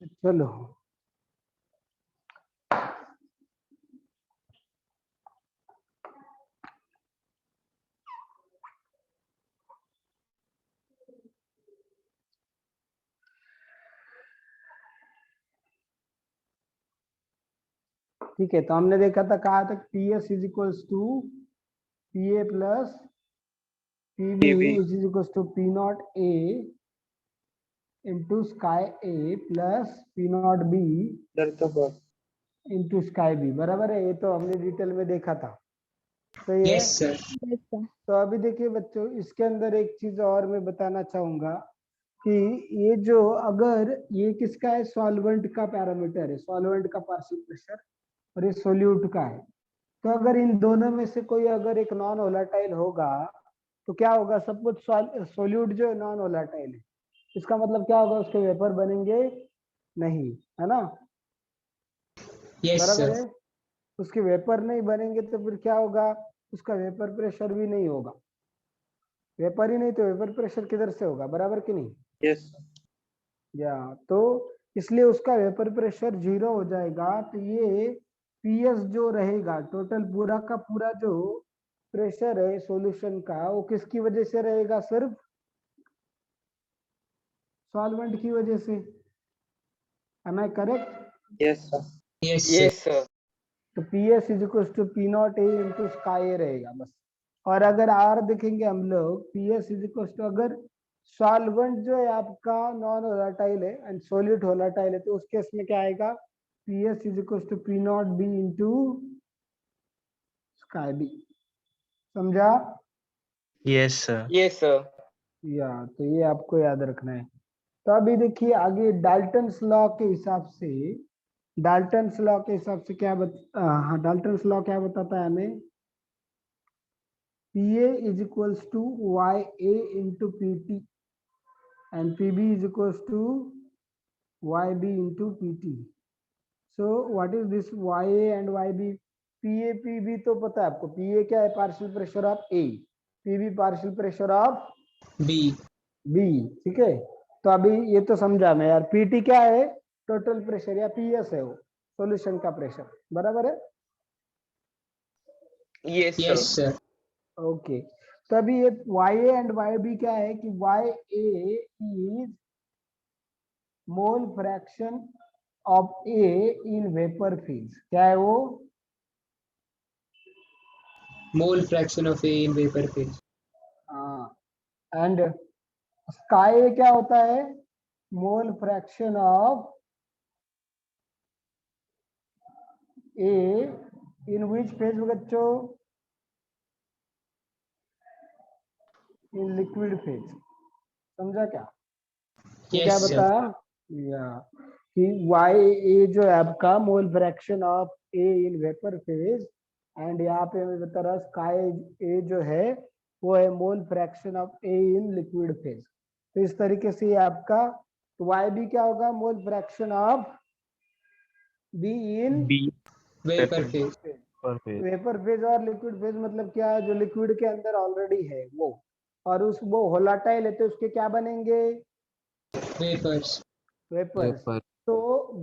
चलो ठीक है, तो हमने देखा था कहा तक P S is equals to P A plus P B which is equals to P naught A into chi A plus P naught B into chi B. बराबर है, ये तो हमने डिटेल में देखा था। तो ये यस सर। तो अभी देखिए बच्चों, इसके अंदर एक चीज और मैं बताना चाहूंगा कि ये जो अगर ये किसका है, सॉल्वेंट का पैरामीटर है, सॉल्वेंट का पार्शियल प्रेशर, और ये सोल्यूट का है। तो अगर इन दोनों में से कोई अगर एक नॉन वोलेटाइल होगा तो क्या होगा, सब कुछ सोल्यूट जो है नॉन वोलेटाइल है, इसका मतलब क्या होगा, उसके वेपर बनेंगे नहीं, है ना। यस बराबर सर। है, उसके वेपर नहीं बनेंगे तो फिर क्या होगा, उसका वेपर प्रेशर भी नहीं होगा। वेपर ही नहीं तो वेपर प्रेशर किधर से होगा, बराबर कि नहीं। यस या तो इसलिए उसका वेपर प्रेशर 0 हो जाएगा। तो ये पीएस जो रहेगा, टोटल पूरा का पूरा जो प्रेशर है सॉल्यूशन का, वो किसकी वजह से रहेगा, सिर्फ सॉल्वेंट की वजह से। Am I correct. Yes sir yes yes sir. Sir तो PS is equal to P naught A into chi A रहेगा बस। और अगर आर देखेंगे हम लोग, पीएस इज इक्वल टू, अगर सॉल्वेंट जो है आपका नॉन वोलेटाइल है एंड सॉलिड वोलेटाइल है, तो उस केस में क्या आएगा, PS is equal to P naught B into chi B. समझा। Yes sir. यस सर या तो ये आपको याद रखना है। तो अभी देखिए आगे डाल्टन्स लॉ के हिसाब से, डाल्टन्स लॉ के हिसाब से क्या हाँ, डाल्टन्स लॉ क्या बताता है हमें, PA is equals to YA into PT and PB is equals to YB into PT. So what is this YA and YB? PA PB तो पता है आपको, PA क्या है, partial pressure of A, PB partial pressure of B. B। ठीक है, तो अभी ये तो समझा मैं यार, PT क्या है, टोटल प्रेशर या PS है वो सॉल्यूशन का प्रेशर। बराबर है। Yes yes sir sir. Okay, तो अभी ये YA एंड YB क्या है कि YA is mole fraction of A in vapour phase. क्या है वो, मोल fraction of A in vapour phase. And sky क्या होता है, mole fraction of A in which phase बच्चों, इन लिक्विड फेज। समझा क्या, ये क्या यस सर। बताया, या कि वाई ए जो है आपका मोल fraction of A in vapour phase, and यहाँ पे मैं बता रहा स्काई ए जो है वो है mole fraction of A in liquid phase. तो इस तरीके से आपका वाई बी क्या होगा, mole fraction of B in B vapour phase. Perfect. Vapour phase और लिक्विड फेज मतलब क्या है, जो लिक्विड के अंदर ऑलरेडी है वो, और उस वो होलाटाइल है तो उसके क्या बनेंगे, वेपर्स। वेपर्स। वेपर। तो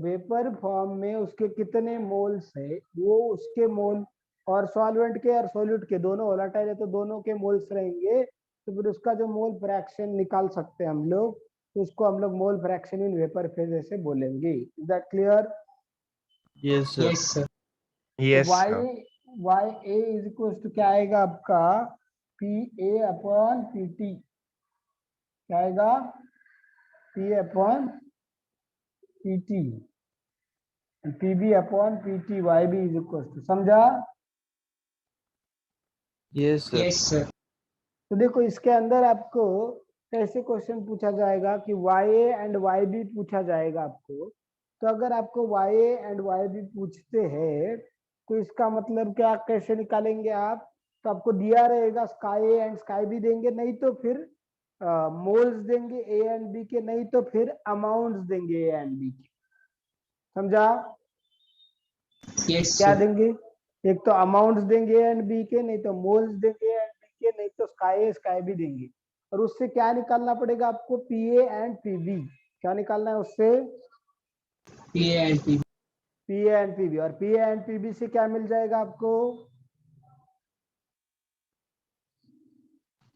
वेपर फॉर्म में उसके कितने मोल्स है, वो उसके मोल, और सॉल्वेंट के और सोल्यूट के दोनों वोलेटाइल है तो दोनों के मोल्स रहेंगे, तो फिर उसका जो मोल फ्रैक्शन निकाल सकते हैं हम लोग, तो उसको हम लोग mole fraction in vapour phase ऐसे बोलेंगे। Is that clear. Yes sir. Yes sir. तो yes Y sir. Y A is equal to क्या आएगा आपका, P A upon P T. क्या आएगा, P upon P T, PB upon PT Y B is equal to. समझा। Yes sir. Yes sir. तो देखो इसके अंदर आपको कैसे क्वेश्चन पूछा जाएगा कि Y A and Y B पूछा जाएगा आपको। तो अगर आपको Y A and Y B पूछते हैं तो इसका मतलब क्या, कैसे निकालेंगे आप, तो आपको दिया रहेगा chi A and chi B देंगे, नहीं तो फिर मोल्स देंगे ए एंड बी के, नहीं तो फिर अमाउंट्स देंगे ए एंड बी के। समझा। यस क्या सर। देंगे, एक तो अमाउंट्स देंगे ए एंड बी के, नहीं तो मोल्स देंगे ए एंड बी के, नहीं तो स्काई बी देंगे। और उससे क्या निकालना पड़ेगा आपको, P A and P B. क्या निकालना है उससे, PA and PB. PA and PB, और PA एंड PB से क्या मिल जाएगा आपको?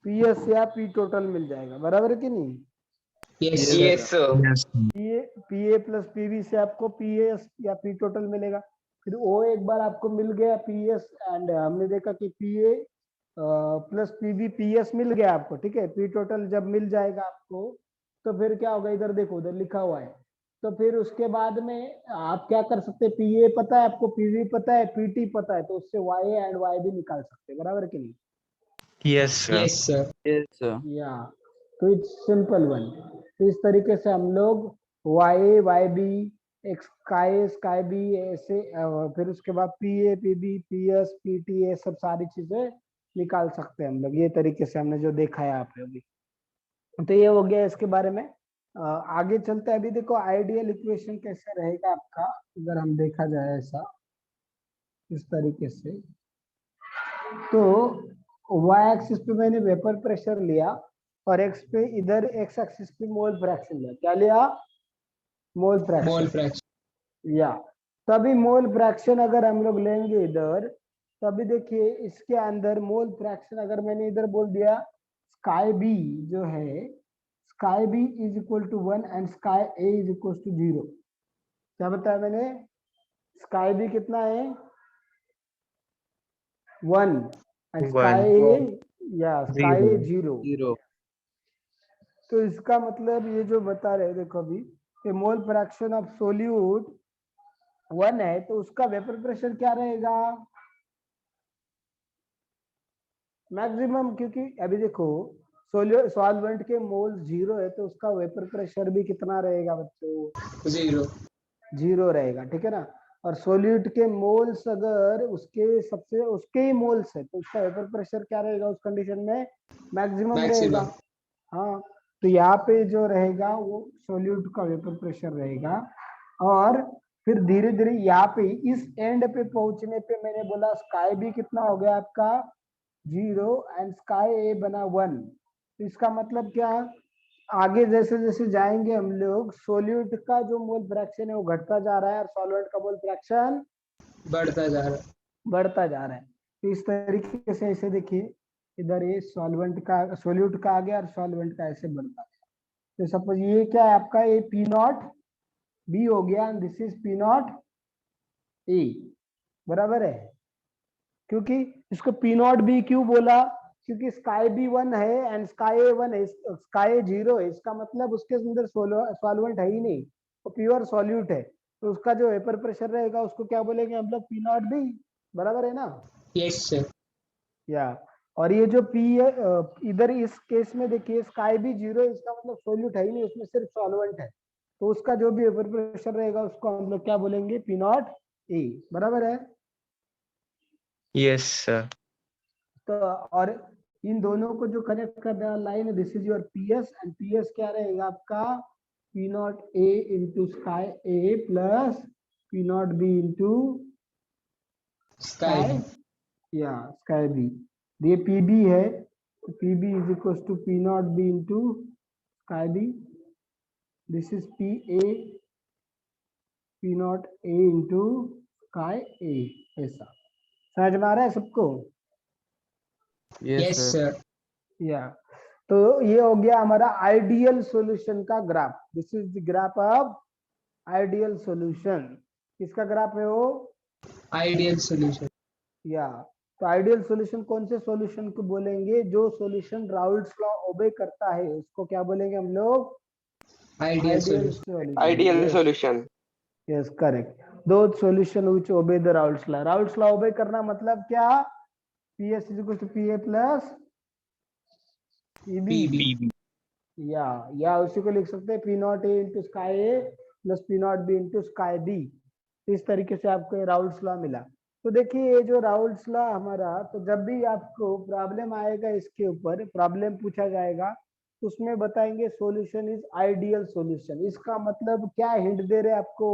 PS या P टोटल मिल जाएगा, बराबर है कि नहीं? Yes. Yes, sir. Yes. PA plus PB से आपको PS या P टोटल मिलेगा। फिर O एक बार आपको मिल गया PS, एंड हमने देखा कि PA प्लस PB PS मिल गया आपको, ठीक है। P टोटल जब मिल जाएगा आपको तो फिर क्या होगा, इधर देखो, उधर लिखा हुआ है। तो फिर उसके बाद में आप क्या कर सकते हैं, PA पता है आपको, PB पता है, PT पता है, तो उससे YA एंड YB निकाल सकते हैं, बराबर है कि नहीं? Yes, sir. Yes, sir. Yes, sir. या तो इट्स सिंपल वन। तो इस तरीके से हम लोग YA YB स्काई बी ऐसे, फिर उसके बाद PA PB PS PT ये सब सारी चीजें निकाल सकते हैं हम लोग, ये तरीके से हमने जो देखा है यहाँ पे अभी। तो ये हो गया इसके बारे में। आगे चलते हैं। अभी देखो आइडियल इक्वेशन कैसे रहेगा आपका, अगर हम देखा जाए ऐसा इस तरीके से, तो y एक्सिस पे मैंने वेपर प्रेशर लिया और x पे, इधर x एक्सिस पे मोल फ्रैक्शन लिया। क्या लिया? Mole fraction. Mole fraction. या तभी मोल फ्रैक्शन अगर हम लोग लेंगे इधर, तभी देखिए इसके अंदर मोल फ्रैक्शन अगर मैंने इधर बोल दिया स्काई बी जो है, chi B is equal to 1 and chi A is equal to 0। क्या बताया मैंने? स्काई बी कितना है? 1 एंड स्काई ए, या स्काई ए 0। Zero. तो इसका मतलब ये जो बता रहे हैं, देखो अभी कि मोल फ्रैक्शन ऑफ सोल्यूट 1 है, तो उसका वेपर प्रेशर क्या रहेगा? मैक्सिमम, क्योंकि अभी देखो सॉल्वेंट के मोल 0 है, तो उसका वेपर प्रेशर भी कितना रहेगा बच्चों? 0. 0 रहेगा, ठीक है ना। और सोल्यूट के मोल्स अगर उसके ही मोल्स है, तो उसका वेपर प्रेशर क्या रहेगा उस कंडीशन में? मैक्सिमम रहेगा। हाँ, तो यहाँ पे जो रहेगा वो सोल्यूट का वेपर प्रेशर रहेगा। और फिर धीरे धीरे यहाँ पे इस एंड पे पहुंचने पे मैंने बोला स्काई बी कितना हो गया आपका? 0 एंड स्काई ए बना 1। तो इसका मतलब क्या, आगे जैसे जैसे जाएंगे हम लोग, सोल्यूट का जो मोल फ्रैक्शन है वो घटता जा रहा है और सॉल्वेंट का मोल फ्रैक्शन बढ़ता जा रहा है. बढ़ता जा रहा है। तो इस तरीके से ऐसे देखिए, इधर ये सॉल्वेंट का, सोल्यूट का आ गया और सॉल्वेंट का ऐसे बढ़ता है। तो सपोज ये क्या है आपका, ये पी नॉट बी हो गया, दिस इज पी नॉट ए, बराबर है। क्योंकि इसको पी नॉट बी क्यों बोला? क्योंकि स्काई बी 1 है एंड स्काई ए 1 है, स्काई 0 है, इसका मतलब उसके अंदर सॉल्वेंट है ही नहीं, वो प्योर सॉल्यूट है। तो उसका जो वेपर प्रेशर रहेगा उसको क्या बोलेंगे हम लोग? पी नॉट बी, बराबर है ना? Yes, sir. या और ये जो पी है, इधर इस केस में देखिए स्काई बी 0 है, इसका मतलब सोल्यूट है ही नहीं, उसमें सिर्फ सॉल्वेंट है। तो उसका जो भी वेपर प्रेशर रहेगा उसको हम लोग क्या बोलेंगे? पी नॉट ए, बराबर है। Yes, sir. तो और इन दोनों को जो कनेक्ट कर रहा लाइन है, this is your PS, and PS क्या रहेगा आपका? P naught A into chi A plus P naught B into Sky B. या स्काई बी। ये पीबी है, तो PB is equal to P naught B into chi B. This is P A, P naught A into chi A. ऐसा समझ में आ रहा है सबको? Yes, Yes, sir. sir. या तो ये हो गया हमारा आइडियल सॉल्यूशन का graph. This is the graph of ideal solution. किसका ग्राफ है वो? Ideal solution. या तो आइडियल सॉल्यूशन कौन से सॉल्यूशन को बोलेंगे? जो सॉल्यूशन राउल्ट्स लॉ ओबे करता है उसको क्या बोलेंगे हम लोग? Ideal solution. solution। Ideal Yes, solution. yes, correct. Those solution which obey the Raoult's law. Raoult's law obey करना मतलब क्या? PS is equal to PA plus PB। PB. या उसी को लिख सकते हैं P naught A into chi A plus P naught B into chi B. इस तरीके से आपको राउल्ट्स लॉ मिला। तो देखिए ये जो राउल्ट्स लॉ हमारा, तो जब भी आपको प्रॉब्लम आएगा इसके ऊपर, प्रॉब्लम पूछा जाएगा, उसमें बताएंगे सॉल्यूशन इज आइडियल सॉल्यूशन। इसका मतलब क्या हिंट दे रहे आपको?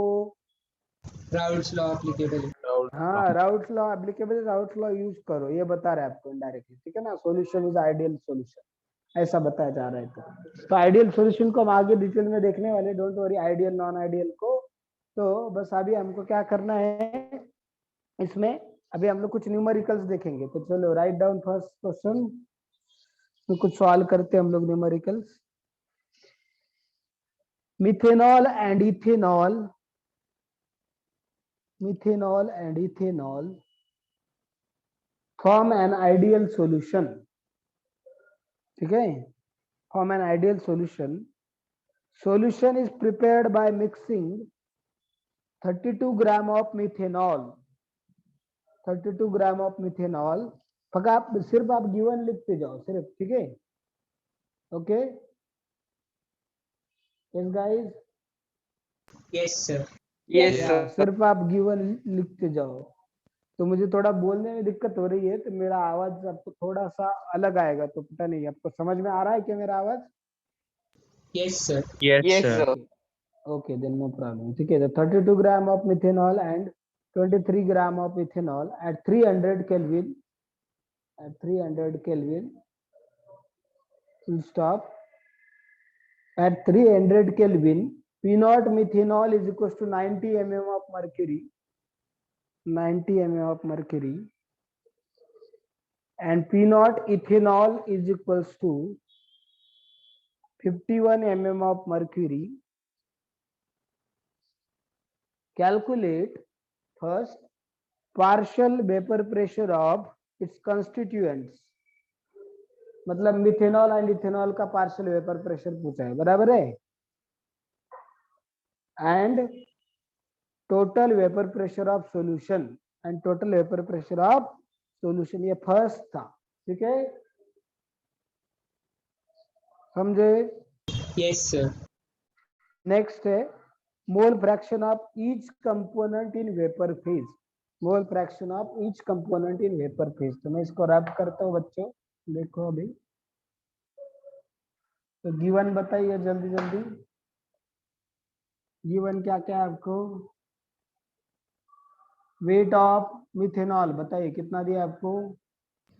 Raoult's law applicable. हाँ, Raoult's law applicable, Raoult's law use करो, ये बता रहे हैं आपको इनडायरेक्टली, ठीक है ना। सॉल्यूशन इज आइडियल सॉल्यूशन ऐसा बताया जा रहा है। तो आइडियल सॉल्यूशन को हम आगे डिटेल में देखने वाले, don't worry. Ideal non ideal को तो बस अभी हमको क्या करना है इसमें, अभी हम लोग कुछ न्यूमेरिकल्स देखेंगे। तो चलो राइट डाउन फर्स्ट क्वेश्चन, तो कुछ सवाल करते हैं हम लोग numericals. Methanol and ethanol, methanol and ethanol form an ideal solution, ठीक है, form an ideal solution. Solution is prepared by mixing 32 gram of methanol, 32 gram of methanol. सिर्फ आप गिवन लिखते जाओ सिर्फ, ठीक है, okay yes guys, Yes, sir. Yes, या sir. सिर्फ आप गिवन लिखते जाओ। तो मुझे थोड़ा बोलने में दिक्कत हो रही है, तो मेरा आवाज आपको थोड़ा सा अलग आएगा, तो पता नहीं आपको समझ में आ रहा है क्या मेरा आवाज? Yes, sir. Yes, Yes, sir. sir. Okay, then no problem. ठीक है, तो 32 gram of methanol and 23 gram of ethanol at 300 Kelvin, at 300 Kelvin, full stop. At 300 Kelvin, P naught methanol is equals to 90 mm of mercury, 90 mm of mercury, and P naught ethanol is equals to 51 mm of mercury. Calculate first partial vapor pressure of its constituents, मतलब methanol and ethanol का partial vapour pressure पूछा है, बराबर है, and total vapour pressure of solution, and total vapour pressure of solution, ये first था, ठीक है, समझे? Yes, sir. नेक्स्ट है mole fraction of each component in vapour phase, mole fraction of each component in vapour phase. तो मैं इसको rap करता हूँ बच्चों, देखो अभी, तो गिवन बताइए जल्दी जल्दी, गिवन क्या क्या है आपको? वेट ऑफ मिथेनॉल बताइए कितना दिया आपको?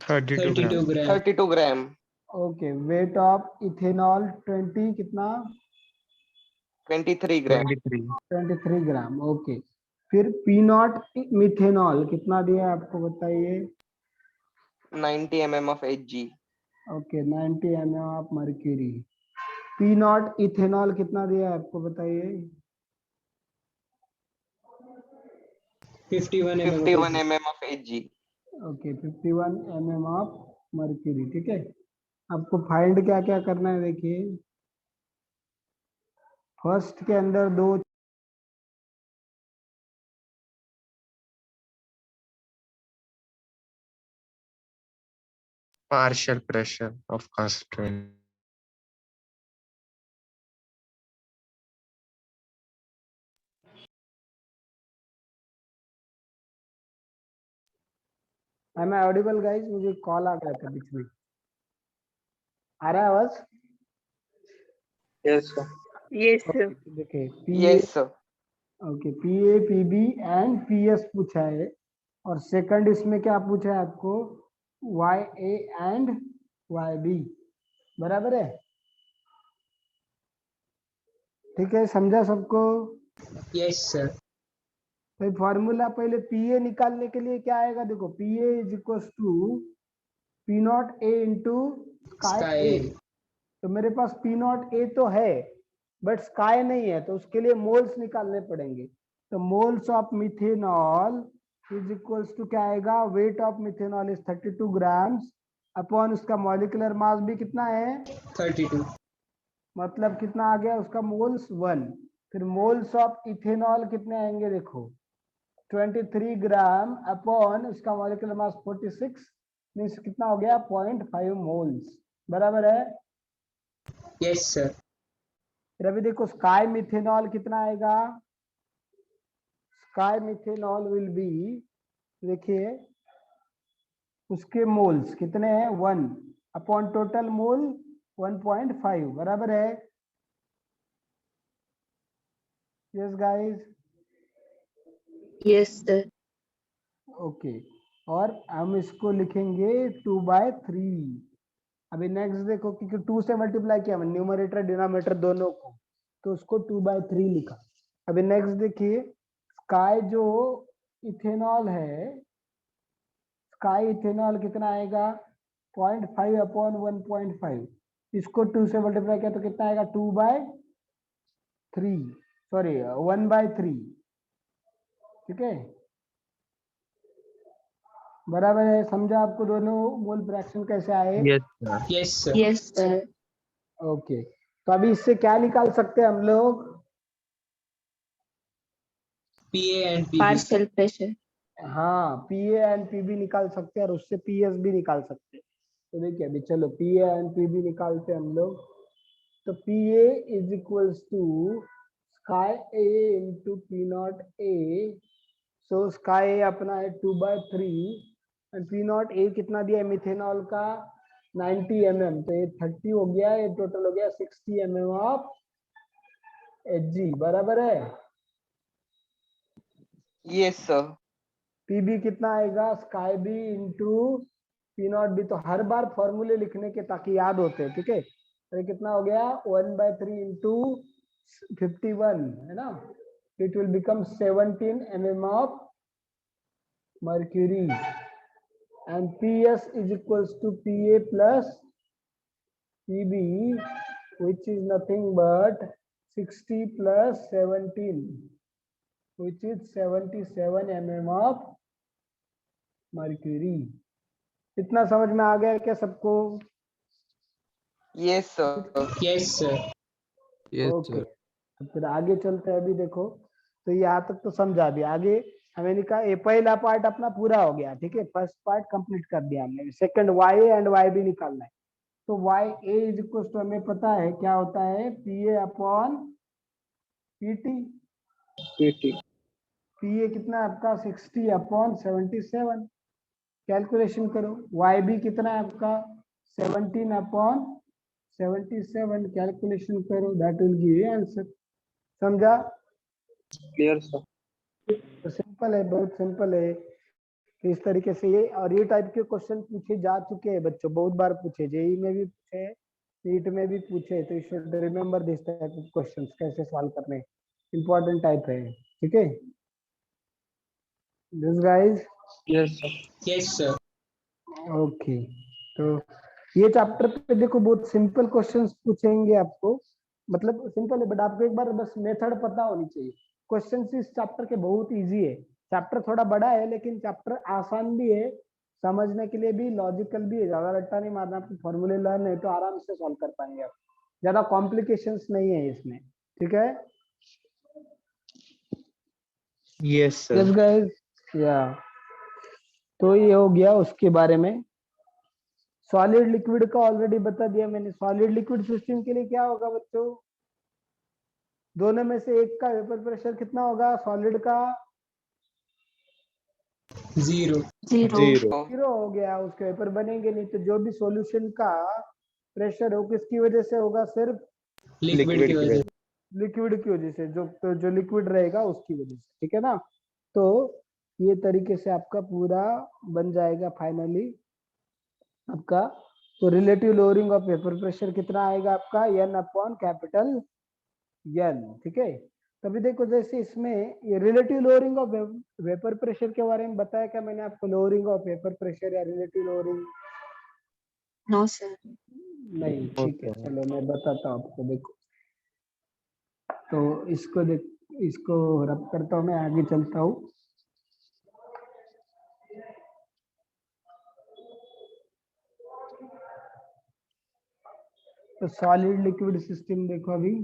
32 gram. 32 gram. 32 gram. Okay, weight of ethanol 20 कितना? 23 gram. 23. 23 gram, okay. फिर पी नॉट मिथेनॉल कितना दिया आपको बताइए? 90 mm of Hg. Okay, 90 M of mercury. P naught ethanol कितना दिया आपको बताइए? 51 mm. 51 mm of Hg. Okay, 51 M of mercury, ठीक है। आपको फाइंड क्या क्या करना है, देखिए फर्स्ट के अंदर दो, Partial pressure of constituent. I am audible guys? मुझे कॉल आ गया था बीच में, आ रहा है आवाज? Yes, sir. Yes, sir. देखिए P, Yes, sir. Okay, P A P B and P S पूछा है, और सेकंड इसमें क्या पूछा है आपको? Y A and Y B, बराबर है, ठीक है, समझा सबको? Yes, sir. तो फॉर्मूला पहले पी ए निकालने के लिए क्या आएगा, देखो P A is equal to P naught A into chi A. Sky. तो मेरे पास पी नॉट ए तो है बट स्काई नहीं है, तो उसके लिए मोल्स निकालने पड़ेंगे। तो moles of methanol is equals to क्या आएगा? Weight of methanol is 32 grams upon उसका मॉलिक्यूलर मास भी कितना है? 32. मतलब कितना आ गया उसका? मोल्स 1। फिर मोल्स ऑफ इथेनॉल कितने आएंगे, देखो 23 ग्राम अपॉन उसका मॉलिक्यूलर मास 46, मीन्स कितना हो गया? 0.5 मोल्स, बराबर है। Yes, sir. फिर अभी देखो स्काई मिथेनॉल कितना आएगा? स्काई मिथेनॉल विल बी, देखिए उसके मोल्स कितने हैं? 1 अपॉन टोटल मोल 1.5, बराबर है। Yes guys, Yes, sir. Okay, और हम इसको लिखेंगे 2/3। अभी नेक्स्ट देखो, क्योंकि 2 से मल्टीप्लाई किया हमने न्यूमरेटर डिनोमिनेटर दोनों को, तो उसको 2/3 लिखा, अभी नेक्स्ट देखिए, स्काई जो इथेनॉल है, स्काई इथेनॉल कितना आएगा 0.5 अपॉन 1.5, इसको 2 से मल्टीप्लाई किया तो कितना आएगा 2/3, सॉरी 1/3, ठीक है, बराबर है। समझा आपको दोनों मोल फ्रैक्शन कैसे आए? Yes, sir. Yes, sir. Yes, sir. Okay, तो अभी इससे क्या निकाल सकते हैं हम लोग? PA and PB. Partial pressure. हाँ, पीए एंड पीबी निकाल सकते हैं और उससे पीएस भी निकाल सकते हैं। तो देखिए अभी चलो पीए एंड पीबी निकालते हैं हम लोग। तो PA is equals to chi A into P naught A. So chi A अपना है 2/3 एंड पी नॉट ए कितना दिया है मिथेनॉल का 90 mm, तो ये 30 हो गया, ये टोटल हो गया 60 mm ऑफ Hg, बराबर है। Yes, sir. पीबी कितना आएगा chi B into P naught B, तो हर बार फॉर्मूले लिखने के ताकि याद होते हैं, ठीक है। तो ये कितना हो गया 1/3 इंटू 51 है ना, it will become 17 mm of mercury and PS is equals to PA plus PB which is nothing but 60 plus 17 which is 77 mm of mercury। इतना समझ में आ गया क्या सबको? Yes, sir. Yes, sir. Yes, okay, sir. तो फिर आगे चलते हैं। अभी देखो, तो यहाँ तक तो समझा, भी आगे हमें लिखा ये पहला पार्ट अपना पूरा हो गया, ठीक है, फर्स्ट पार्ट कंप्लीट कर दिया हमने। सेकंड वाई एंड वाई भी निकालना है। तो Y A is equal to हमें पता है क्या होता है, P A upon PT. PA कितना है आपका 60 अपॉन 77, कैलकुलेशन करो। वाई बी कितना है आपका 17 अपॉन 77, कैलकुलेशन करो, that will give you answer. समझा? Clear, sir. तो सिंपल है, बहुत सिंपल है। तो इस तरीके से ये, और ये टाइप के क्वेश्चन पूछे जा चुके हैं बच्चों, बहुत बार पूछे, जेई में भी पूछे, नीट में भी पूछे, तो you should remember this type of questions, कैसे सॉल्व करने, इंपॉर्टेंट टाइप है, ठीक है this guys. Yes, sir. Yes, sir. Okay, तो ये चैप्टर पे देखो बहुत सिंपल क्वेश्चंस पूछेंगे आपको, मतलब सिंपल है, बट आपको एक बार बस मेथड पता होनी चाहिए। क्वेश्चंस इस चैप्टर के बहुत इजी है, चैप्टर थोड़ा बड़ा है लेकिन चैप्टर आसान भी है, समझने के लिए भी, लॉजिकल भी है, ज्यादा रट्टा नहीं मारना, आपको फॉर्मूले लर्न है तो आराम से सॉल्व कर पाएंगे आप, ज्यादा कॉम्प्लिकेशंस नहीं है इसमें, ठीक है। Yes, sir. यस गाइस, या तो ये हो गया उसके बारे में। सॉलिड लिक्विड का ऑलरेडी बता दिया मैंने। सॉलिड लिक्विड सिस्टम के लिए क्या होगा बच्चों, दोनों में से एक का वेपर प्रेशर कितना होगा, सॉलिड का 0. Zero. Zero. 0 हो गया, उसके वेपर बनेंगे नहीं। तो जो भी सॉल्यूशन का प्रेशर हो किसकी वजह से होगा, सिर्फ Liquid की वजह से. लिक्विड की वजह से, जो तो जो लिक्विड रहेगा उसकी वजह से, ठीक है ना। तो ये तरीके से आपका पूरा बन जाएगा फाइनली आपका। तो relative lowering of vapour pressure कितना आएगा आपका, n अपॉन कैपिटल n, ठीक है। तभी देखो जैसे इसमें ये relative lowering of vapour pressure के बारे में बताया क्या मैंने आपको, लोअरिंग ऑफ वेपर प्रेशर या रिलेटिव लोअरिंग? No, sir. नहीं, ठीक है, Okay. चलो मैं बताता हूँ आपको। देखो तो इसको देख, इसको रब करता हूँ, मैं आगे चलता हूँ। तो सॉलिड लिक्विड सिस्टम देखो अभी,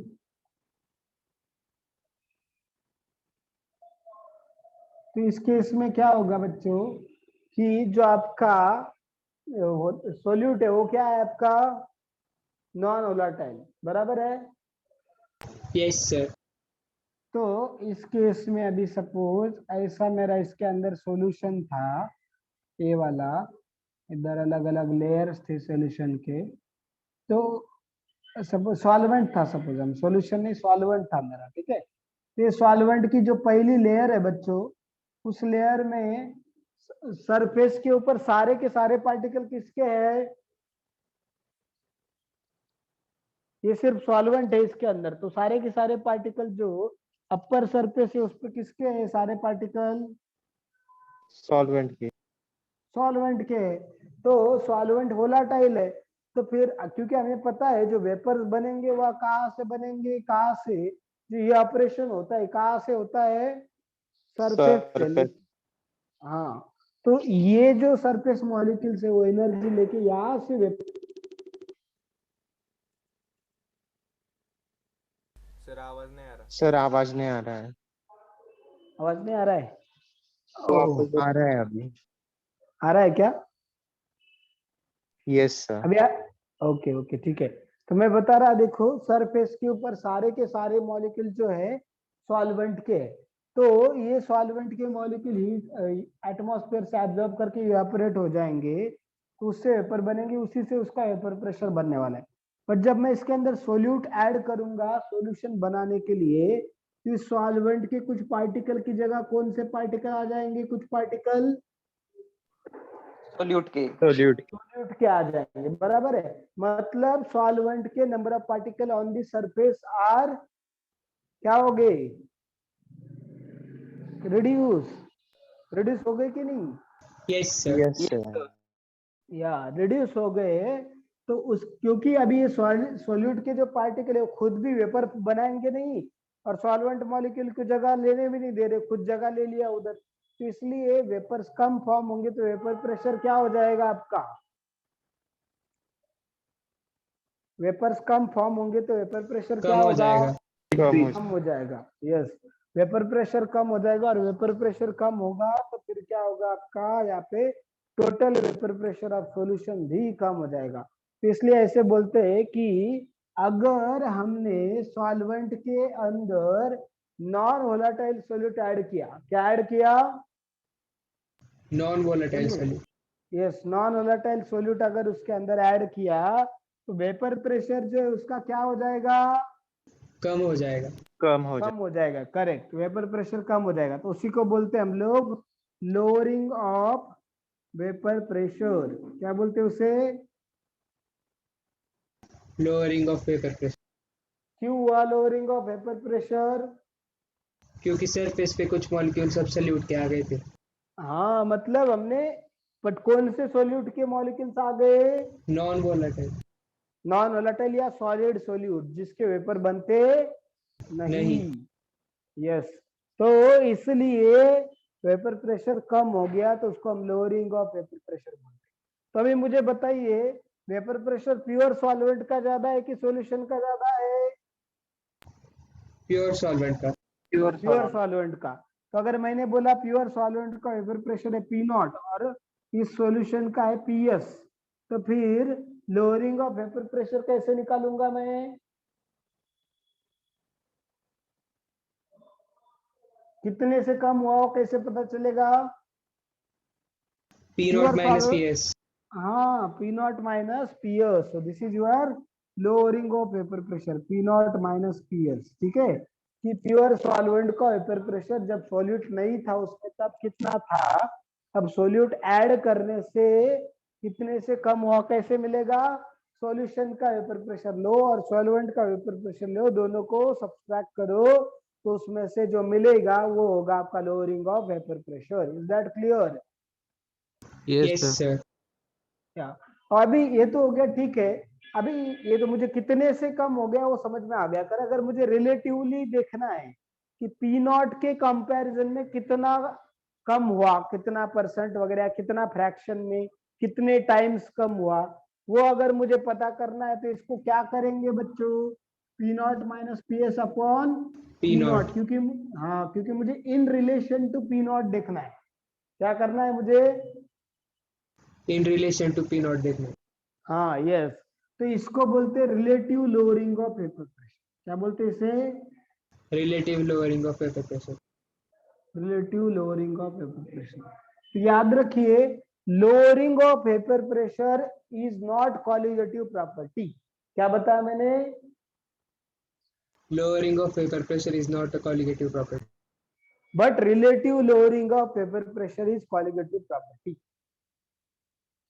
तो इस केस में क्या होगा बच्चों कि जो आपका सोल्यूट है वो क्या है आपका, नॉन वोलेटाइल, बराबर है। Yes, sir. तो इस केस में अभी सपोज ऐसा मेरा इसके अंदर सॉल्यूशन था, ये वाला, इधर अलग अलग लेयर्स थे सॉल्यूशन के, तो सपोज सॉल्वेंट था, सपोज हम सॉल्यूशन नहीं सॉल्वेंट था मेरा, ठीक है। तो ये सॉल्वेंट की जो पहली लेयर है बच्चों, उस लेयर में सरफेस के ऊपर सारे के सारे पार्टिकल किसके हैं, ये सिर्फ सॉल्वेंट है इसके अंदर, तो सारे के सारे पार्टिकल जो अपर सरफेस है उस पे किसके है सारे पार्टिकल? सॉल्वेंट के। सॉल्वेंट के है। तो सॉल्वेंट वोलाटाइल है, तो फिर क्योंकि हमें पता है जो वेपर्स बनेंगे वह कहाँ से बनेंगे, कहाँ से, जो ये ऑपरेशन होता है कहाँ से होता है? सरफेस से। सरफेस। हाँ, तो ये जो सरफेस मॉलिक्यूल्स है वो एनर्जी लेके यहाँ से सर आवाज नहीं आ रहा। सर आवाज नहीं आ रहा है। आवाज नहीं आ रहा है? वापस ओह, आ रहा है अभी। आ रहा है क्या यस सर। अभी? ओके ओके ठीक है। तो मैं बता रहा, देखो सरफेस के ऊपर सारे के सारे मॉलिक्यूल जो है सॉल्वेंट के हैं। तो ये सॉल्वेंट के मॉलिक्यूल हीट एटमॉस्फेयर से एब्जॉर्ब करके इवेपोरेट हो जाएंगे, तो उससे वेपर बनेंगे, उसी से उसका वेपर प्रेशर बनने वाला है। बट जब मैं इसके अंदर सोल्यूट ऐड करूंगा सोल्यूशन बनाने के लिए, तो इस सॉल्वेंट के कुछ पार्टिकल की जगह कौन से पार्टिकल आ जाएंगे? कुछ पार्टिकल सोल्यूट के। सोल्यूट। सोल्यूट के आ जाएंगे, बराबर है। मतलब सॉल्वेंट के number of particle on the surface are क्या हो गए? रिड्यूस। रिड्यूस हो गए कि नहीं? Yes sir. Yes yes sir. Sir. या रिड्यूस हो गए। तो उस क्योंकि अभी ये सोल्यूट के जो पार्टिकल है वो खुद भी वेपर बनाएंगे नहीं, और सॉल्वेंट मॉलिक्यूल की जगह लेने भी नहीं दे रहे, खुद जगह ले लिया उधर, तो इसलिए वेपर्स कम फॉर्म होंगे, तो वेपर प्रेशर क्या हो जाएगा आपका? वेपर्स कम फॉर्म होंगे तो वेपर प्रेशर क्या कम हो होगा? जाएगा। कम हो कम हो जाएगा। यस, वेपर प्रेशर कम हो जाएगा, और वेपर प्रेशर कम होगा तो फिर क्या होगा आपका? यहाँ पे total vapour pressure of solution भी कम हो जाएगा। तो इसलिए ऐसे बोलते हैं कि अगर हमने सॉल्वेंट के अंदर नॉन वोलाटाइल सोल्यूट ऐड किया, क्या ऐड किया? Non volatile solute. Yes, non volatile solute अगर उसके अंदर ऐड किया, तो वेपर प्रेशर जो है उसका क्या हो जाएगा? कम हो जाएगा। कम हो कम हो जाएगा, करेक्ट। वेपर प्रेशर कम हो जाएगा, तो उसी को बोलते हैं हम लोग लोअरिंग ऑफ वेपर प्रेशर। क्या बोलते हैं उसे? Lowering of vapour pressure. क्यों हुआ लोअरिंग ऑफ वेपर प्रेशर? क्योंकि सरफेस पे कुछ मॉलिक्यूल सब सल्यूट के आ गए थे। हाँ, मतलब हमने, बट कौन से सोल्यूट के मॉलिक्यूल्स आ गए? Non volatile. नॉन वोलेटाइल या सॉलिड सोल्यूट जिसके वेपर बनते नहीं। नहीं। यस, तो इसलिए वेपर प्रेशर कम हो गया, तो उसको हम लोअरिंग ऑफ वेपर प्रेशर बोलते हैं। तो अभी मुझे बताइए, वेपर प्रेशर प्योर सॉल्वेंट का ज्यादा है कि सॉल्यूशन का ज्यादा है? प्योर सॉल्वेंट का। Pure pure solvent. सॉल्वेंट का। तो अगर मैंने बोला प्योर सॉल्वेंट का वेपर प्रेशर है पी नॉट और इस सॉल्यूशन का है पीएस, तो फिर लोअरिंग ऑफ वेपर प्रेशर कैसे निकालूंगा मैं? कितने से कम हुआ हो कैसे पता चलेगा? P naught pure minus P solvent, S. हाँ, P naught minus PS, so this is your lowering of vapour pressure, P naught minus PS. ठीक है, कि प्योर सॉल्वेंट का वेपर प्रेशर जब सॉल्यूट नहीं था उसमें तब कितना था, अब सॉल्यूट ऐड करने से कितने से कम हुआ कैसे मिलेगा? सॉल्यूशन का वेपर प्रेशर लो और सॉल्वेंट का वेपर प्रेशर लो, दोनों को सब्सट्रैक्ट करो, तो उसमें से जो मिलेगा वो होगा आपका lowering of vapour pressure. Is that clear? Yes yes sir. Sir. क्या? और अभी ये तो हो गया, ठीक है। अभी ये तो मुझे कितने से कम हो गया वो समझ में आ गया। कर अगर मुझे रिलेटिवली देखना है कि पी नॉट के कंपैरिजन में कितना कम हुआ, कितना परसेंट वगैरह, कितना फ्रैक्शन में, कितने टाइम्स कम हुआ, वो अगर मुझे पता करना है तो इसको क्या करेंगे बच्चों? P naught minus P S upon P P naught. Naught, क्योंकि हाँ, क्योंकि मुझे in relation to P naught देखना है। क्या करना है मुझे? In relation to P naught देखना। हाँ, यस। तो इसको बोलते हैं relative lowering of vapour pressure. क्या बोलते हैं इसे? Relative lowering of vapour pressure. Relative lowering of vapour pressure. तो याद रखिए, lowering of vapour pressure is not colligative property. क्या बताया मैंने? Lowering of vapour pressure is not a colligative property. But relative lowering of vapour pressure is colligative property.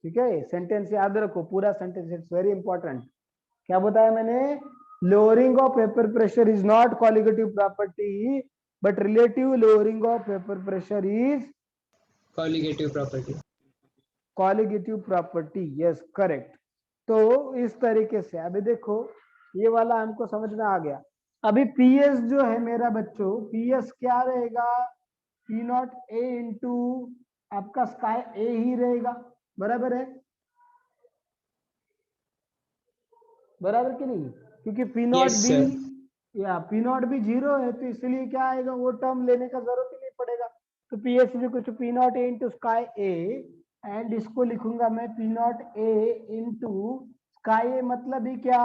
ठीक है, sentence याद रखो, पूरा सेंटेंस, इट्स वेरी इंपॉर्टेंट। क्या बताया मैंने? lowering of vapor pressure is not colligative property, but relative lowering of vapor pressure is colligative property. colligative property. Yes, correct. तो इस तरीके से अभी देखो ये वाला हमको समझ में आ गया। अभी पीएस जो है मेरा बच्चों, पीएस क्या रहेगा, पी नॉट ए इंटू आपका स्काई ए ही रहेगा, बराबर है, बराबर कि नहीं, क्योंकि P naught Yes, B sir. या पी नॉट भी 0 है, तो इसलिए क्या आएगा, वो टर्म लेने का जरूरत ही नहीं पड़ेगा। तो PS is equal to P naught A into chi A, and इसको लिखूंगा मैं P naught A into chi A, मतलब ही क्या,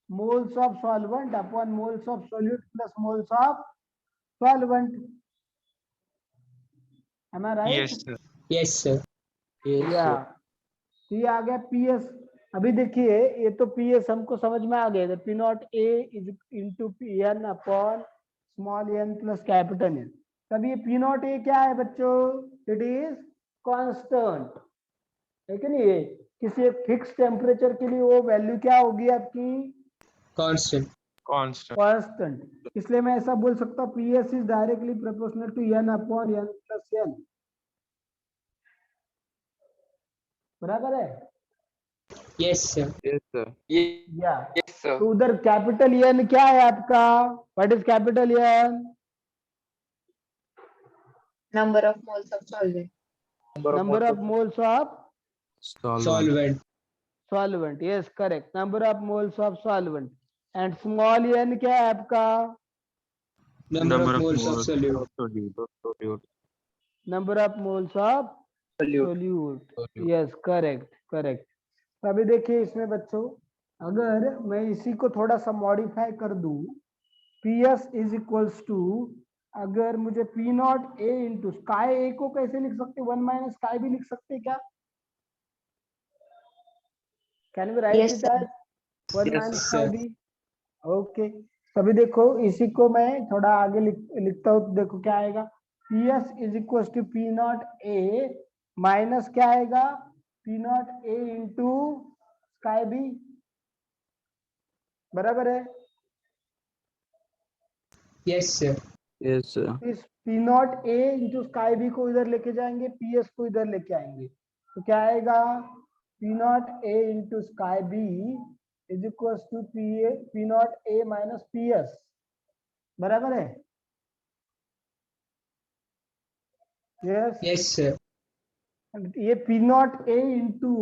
moles of solvent upon moles of solute plus moles of solvent. Am I right? Yes, sir. Yes, sir. Yes, या sir. तो ये आ गया पीएस। अभी देखिए ये तो पीएस हमको समझ में आ गया, P naught A is into P N upon small N plus capital N. तब ये पी नॉट ए क्या है बच्चों, इट इज कांस्टेंट है कि नहीं, ये किसी एक फिक्स टेम्परेचर के लिए वो वैल्यू क्या होगी आपकी, Constant. Constant. कांस्टेंट। इसलिए मैं ऐसा बोल सकता हूँ PS is directly proportional to N upon N plus N, बराबर है। Yes, sir. Yes, sir. या Yes, sir. तो उधर कैपिटल एन क्या है आपका, what is capital N, Number of moles of solvent. Number of moles of Solvent. Solvent, yes correct, number of moles of solvent. And small N क्या है आपका, Number of moles of solute. solute. नंबर of moles ऑफ Solute. Solute, yes correct correct. तो अभी देखिए इसमें बच्चों, अगर मैं इसी को थोड़ा सा मॉडिफाई कर दूं, P S is equals to, अगर मुझे P naught A into chi A को कैसे लिख सकते, 1 माइनस स्काई भी लिख सकते क्या, can we write Yes, it sir. As 1 Yes, minus sir. Chi B? Okay, तभी देखो इसी को मैं थोड़ा आगे लिखता हूँ, तो देखो क्या आएगा, P S is equal to P naught A minus क्या आएगा, P naught A into chi B, बराबर है। Yes, sir. Yes, sir. इस P naught A into chi B को इधर लेके जाएंगे, पी एस को इधर लेके आएंगे, तो क्या आएगा, P naught A into chi B is equal to P naught A minus P S, बराबर है। Yes Yes, sir. ये P naught A into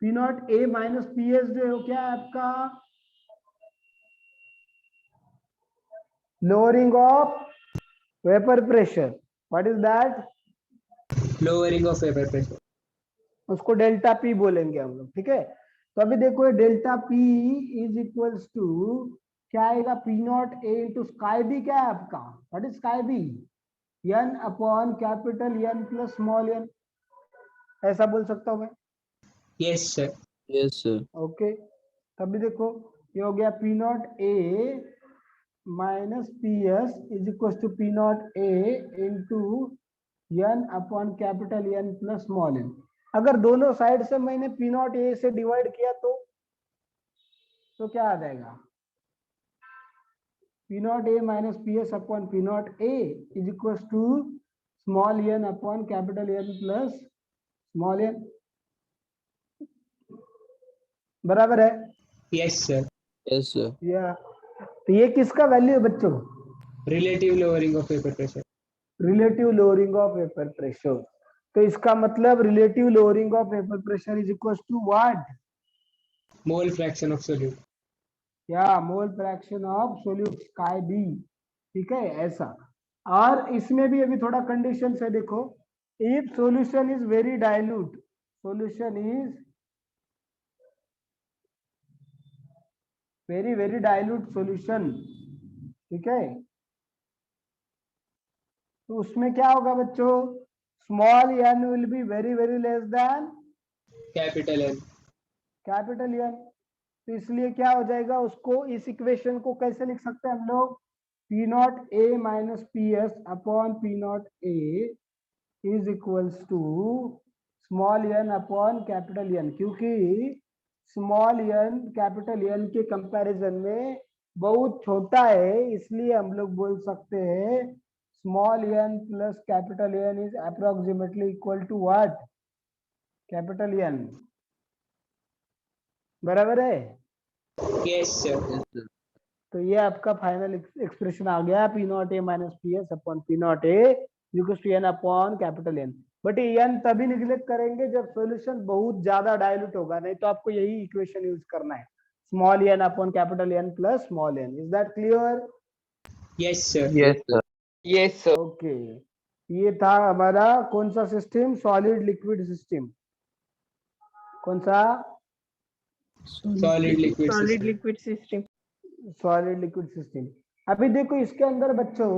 P naught A minus P S जो है वो क्या है आपका, lowering of vapour pressure, what is that, Lowering of vapor pressure. उसको डेल्टा पी बोलेंगे हम लोग, ठीक है। तो अभी देखो ये delta P is equals to क्या आएगा, P naught A into chi B क्या है आपका, what is chi B, N upon capital N plus small N, ऐसा बोल सकता हूँ मैं। Yes, sir. Yes, sir. Okay, तभी देखो ये हो गया P naught A minus P S is equal to P naught A into N upon capital N plus small N. अगर दोनों साइड से मैंने पी नॉट ए से डिवाइड किया तो क्या आ जाएगा, P naught A minus P S upon P naught A is equal to small N upon capital N plus small N, बराबर है। Yes, sir. Yes, sir. या तो ये किसका वैल्यू है बच्चों, Relative lowering of vapor pressure. Relative lowering of vapour pressure. तो इसका मतलब relative lowering of vapour pressure is equal to what, Mole fraction of solute. या mole fraction of solute chi B, ठीक है ऐसा। और इसमें भी अभी थोड़ा कंडीशन है, देखो if solution is very dilute, solution is very very dilute solution, ठीक है, तो उसमें क्या होगा बच्चों, small N will be very very less than Capital N. Capital N. तो इसलिए क्या हो जाएगा, उसको इस इक्वेशन को कैसे लिख सकते हैं हम लोग, P naught A minus P S upon P naught A is equals to small N upon capital N, क्योंकि स्मॉल एन कैपिटल एन के कंपैरिजन में बहुत छोटा है, इसलिए हम लोग बोल सकते हैं small N plus capital N is approximately equal to what, capital N. बराबर है? Yes, sir. Yes, sir. तो ये आपका फाइनल एक्सप्रेशन आ गया, P naught A minus P S upon P naught A equal to N upon capital N. But ये N तभी neglect करेंगे जब सॉल्यूशन बहुत ज्यादा डाइल्यूट होगा, नहीं तो आपको यही इक्वेशन यूज करना है, small N upon capital N plus small N. Is that clear? Yes, sir. Yes, sir. Yes, sir. Okay, ये था हमारा कौन सा सिस्टम, सॉलिड लिक्विड सिस्टम। कौन सा? Solid liquid Solid system. liquid system. Solid liquid system. अभी देखो इसके अंदर बच्चों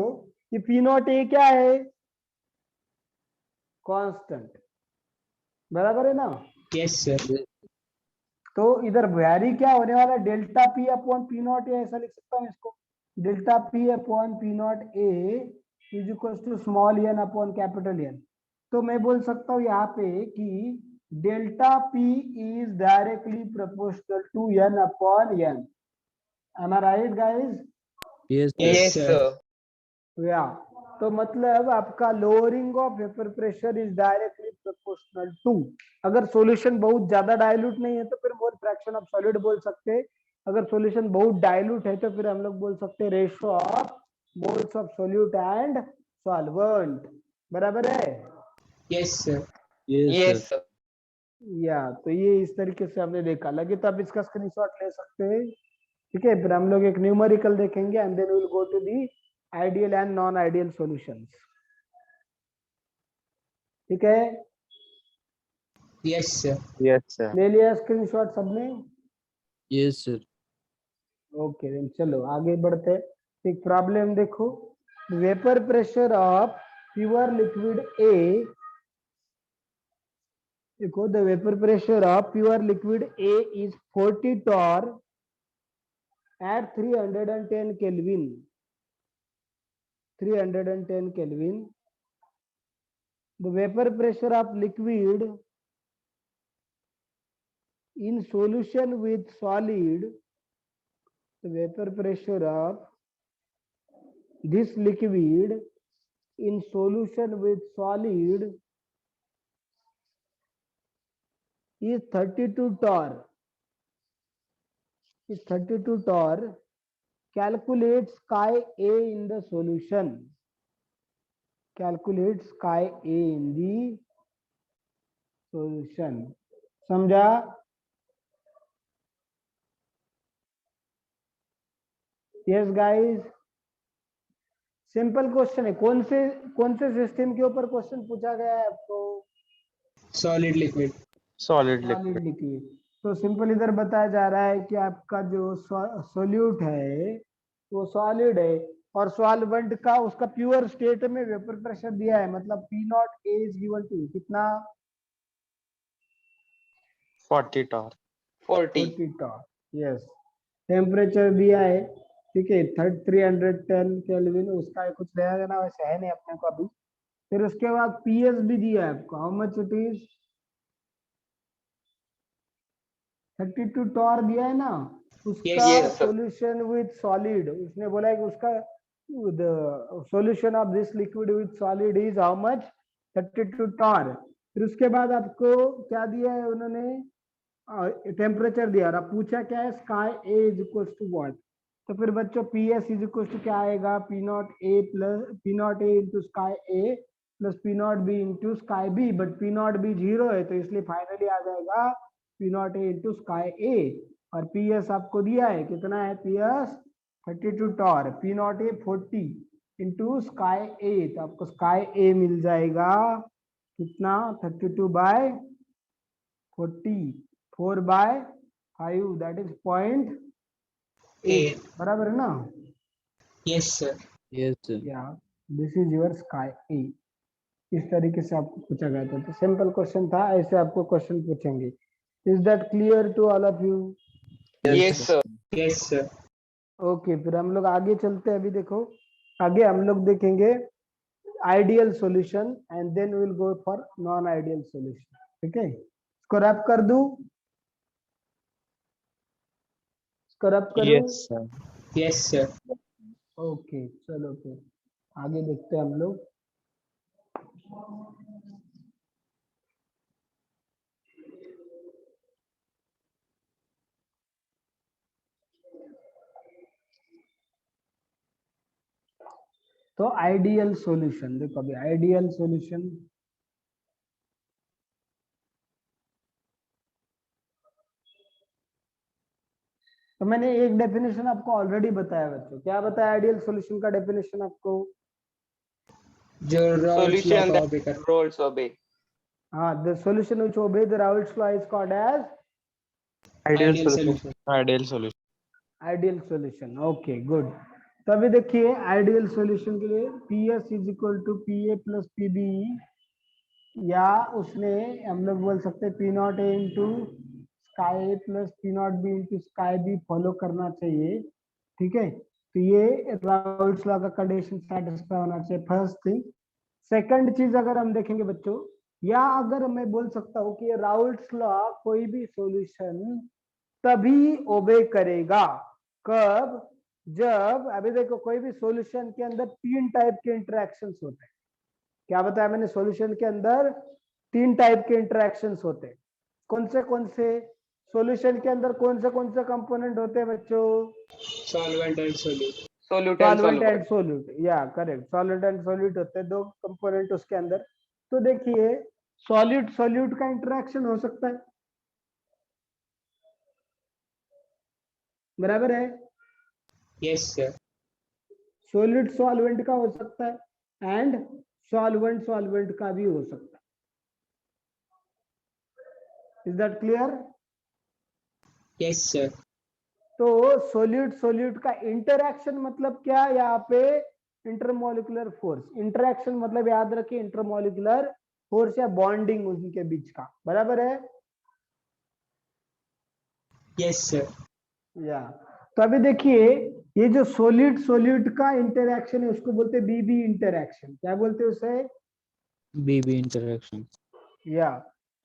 ये पी नॉट ए क्या है, कांस्टेंट। बराबर है ना? Yes, sir. तो इधर वैरी क्या होने वाला, delta P upon P naught A, ऐसा लिख सकता हूँ इसको, delta P upon P naught A is equal to small N upon capital N. तो मैं बोल सकता हूँ यहाँ पे कि delta P is directly proportional to N upon N. Am I right, guys? Yes, sir. Yes, Yes, sir. sir. या तो मतलब आपका lowering of vapour pressure is directly proportional to, अगर सॉल्यूशन बहुत ज्यादा डाइल्यूट नहीं है तो फिर मोल फ्रैक्शन ऑफ सॉलिड बोल सकते हैं, अगर सॉल्यूशन बहुत डाइल्यूट है तो फिर हम लोग बोल सकते हैं ratio of moles of solute and solvent. बराबर है? Yes, sir. Yes, Yes, sir. sir. या तो ये इस तरीके से हमने देखा, लगे तो आप इसका स्क्रीनशॉट ले सकते हैं। ठीक है, फिर हम लोग एक न्यूमेरिकल देखेंगे and then will go to the ideal and non ideal solutions. ठीक है, Yes, sir. Yes, sir. ले लिया स्क्रीनशॉट सबने? Yes, sir. ओके देन चलो आगे बढ़ते हैं। एक प्रॉब्लम देखो, vapour pressure of pure liquid A, देखो the vapour pressure of pure liquid A is 40 torr at 310 Kelvin, 310 Kelvin. The vapor pressure of liquid in solution with solid, the vapor pressure of this liquid in solution with solid is 32 torr, is 32 torr. Calculate chi A in the solution. Calculate chi A in the solution. समझा? Yes guys. Simple question है। कौन से system के ऊपर question पूछा गया है आपको? Solid liquid. Solid solid liquid. Liquid. तो सिंपल इधर बताया जा रहा है कि आपका जो सोल्यूट है वो सॉलिड है और सॉल्वेंट का उसका प्योर स्टेट में वेपर प्रेशर दिया है, मतलब P naught A is given to कितना, 40 torr. 40. 40 torr। यस, टेम्परेचर दिया है, ठीक है, 310 केल्विन, उसका कुछ रहेगा ना, वैसे है नहीं अपने को अभी। फिर उसके बाद पीएस भी दिया है आपको, how much it is 32 torr दिया है ना, उसका Yes, sir. Solution with solid, उसने बोला है कि उसका the solution of this liquid with solid is how much, 32 torr। फिर उसके बाद आपको क्या दिया है उन्होंने, टेम्परेचर दिया और पूछा क्या है, chi A is equal to what. तो फिर बच्चों P S is equal to क्या आएगा, P naught A plus P naught A into chi A plus P naught B into chi B, but P naught B 0 है तो इसलिए finally आ जाएगा P naught A into chi A. और P S आपको दिया है कितना है, P S 32 torr, P naught A 40 into chi ए, तो आपको स्काई ए मिल जाएगा कितना, 32 बाय 40, 4 बाय 5, दैट इज 0.8। बराबर है ना? Yes, sir. Yes, sir. या दिस इज योर स्काई ए। इस तरीके से आपको पूछा गया था, तो सिंपल क्वेश्चन था, ऐसे आपको क्वेश्चन पूछेंगे। Is that clear to all of you? Yes, sir. Yes, sir. Okay, फिर हम लोग आगे चलते हैं। अभी देखो आगे हम लोग देखेंगे ideal solution and then will go for non ideal solution. ठीक है, इसको रैप कर दूं? करप्ट करूं? Yes, sir. Yes, sir. Okay, चलो फिर आगे देखते हैं हम लोग। तो आइडियल सॉल्यूशन देखो, अभी आइडियल सॉल्यूशन तो मैंने एक डेफिनेशन आपको ऑलरेडी बताया बच्चों। क्या बताया आइडियल सॉल्यूशन का डेफिनेशन आपको? जो Raoult's law Solution का that obey कर। Rolls obey. हाँ, the solution which obey the Raoult's law is called as Ideal Ideal solution. solution. Ideal solution. Ideal solution. Okay, good. तो अभी देखिए आइडियल सॉल्यूशन के लिए PS is equal to PA plus PB, या उसने हम लोग बोल सकते हैं P0 A into sky A plus P0 B into sky B follow करना चाहिए। ठीक है, तो ये राउल्ट्स लॉ का कंडीशन सेटिस्फाई होना चाहिए, फर्स्ट थिंग। सेकंड चीज अगर हम देखेंगे बच्चों, या अगर मैं बोल सकता हूँ कि ये राउल्ट्स लॉ कोई भी सॉल्यूशन तभी ओबे करेगा, कब? जब, अभी देखो कोई भी सॉल्यूशन के अंदर 3 टाइप के इंटरेक्शंस होते हैं। क्या बताया मैंने? सॉल्यूशन के अंदर 3 टाइप के इंटरेक्शंस होते हैं। कौन से सॉल्यूशन के अंदर कौन से कंपोनेंट होते हैं बच्चों? Solvent and solute. Solute and solvent and solvent. Solute, या करेक्ट, सॉल्वेंट एंड सोल्यूट होते हैं 2 कंपोनेंट उसके अंदर। तो देखिए सॉल्यूट सोल्यूट का इंटरेक्शन हो सकता है, बराबर है? Yes, sir. सोल्यूट सॉल्वेंट का हो सकता है एंड सॉल्वेंट सॉल्वेंट का भी हो सकता है। Is that clear? Yes, sir. तो सोल्यूट सोल्यूट का इंटरैक्शन मतलब क्या? यहाँ पे इंटरमोलिकुलर फोर्स। इंटरैक्शन मतलब याद रखिए इंटरमोलिकुलर फोर्स या बॉन्डिंग उनके बीच का, बराबर है? Yes, sir. या तो अभी देखिए ये जो सोल्यूट सोल्यूट का इंटरैक्शन है उसको बोलते हैं बीबी इंटरैक्शन। क्या बोलते हैं उसे? BB interaction. या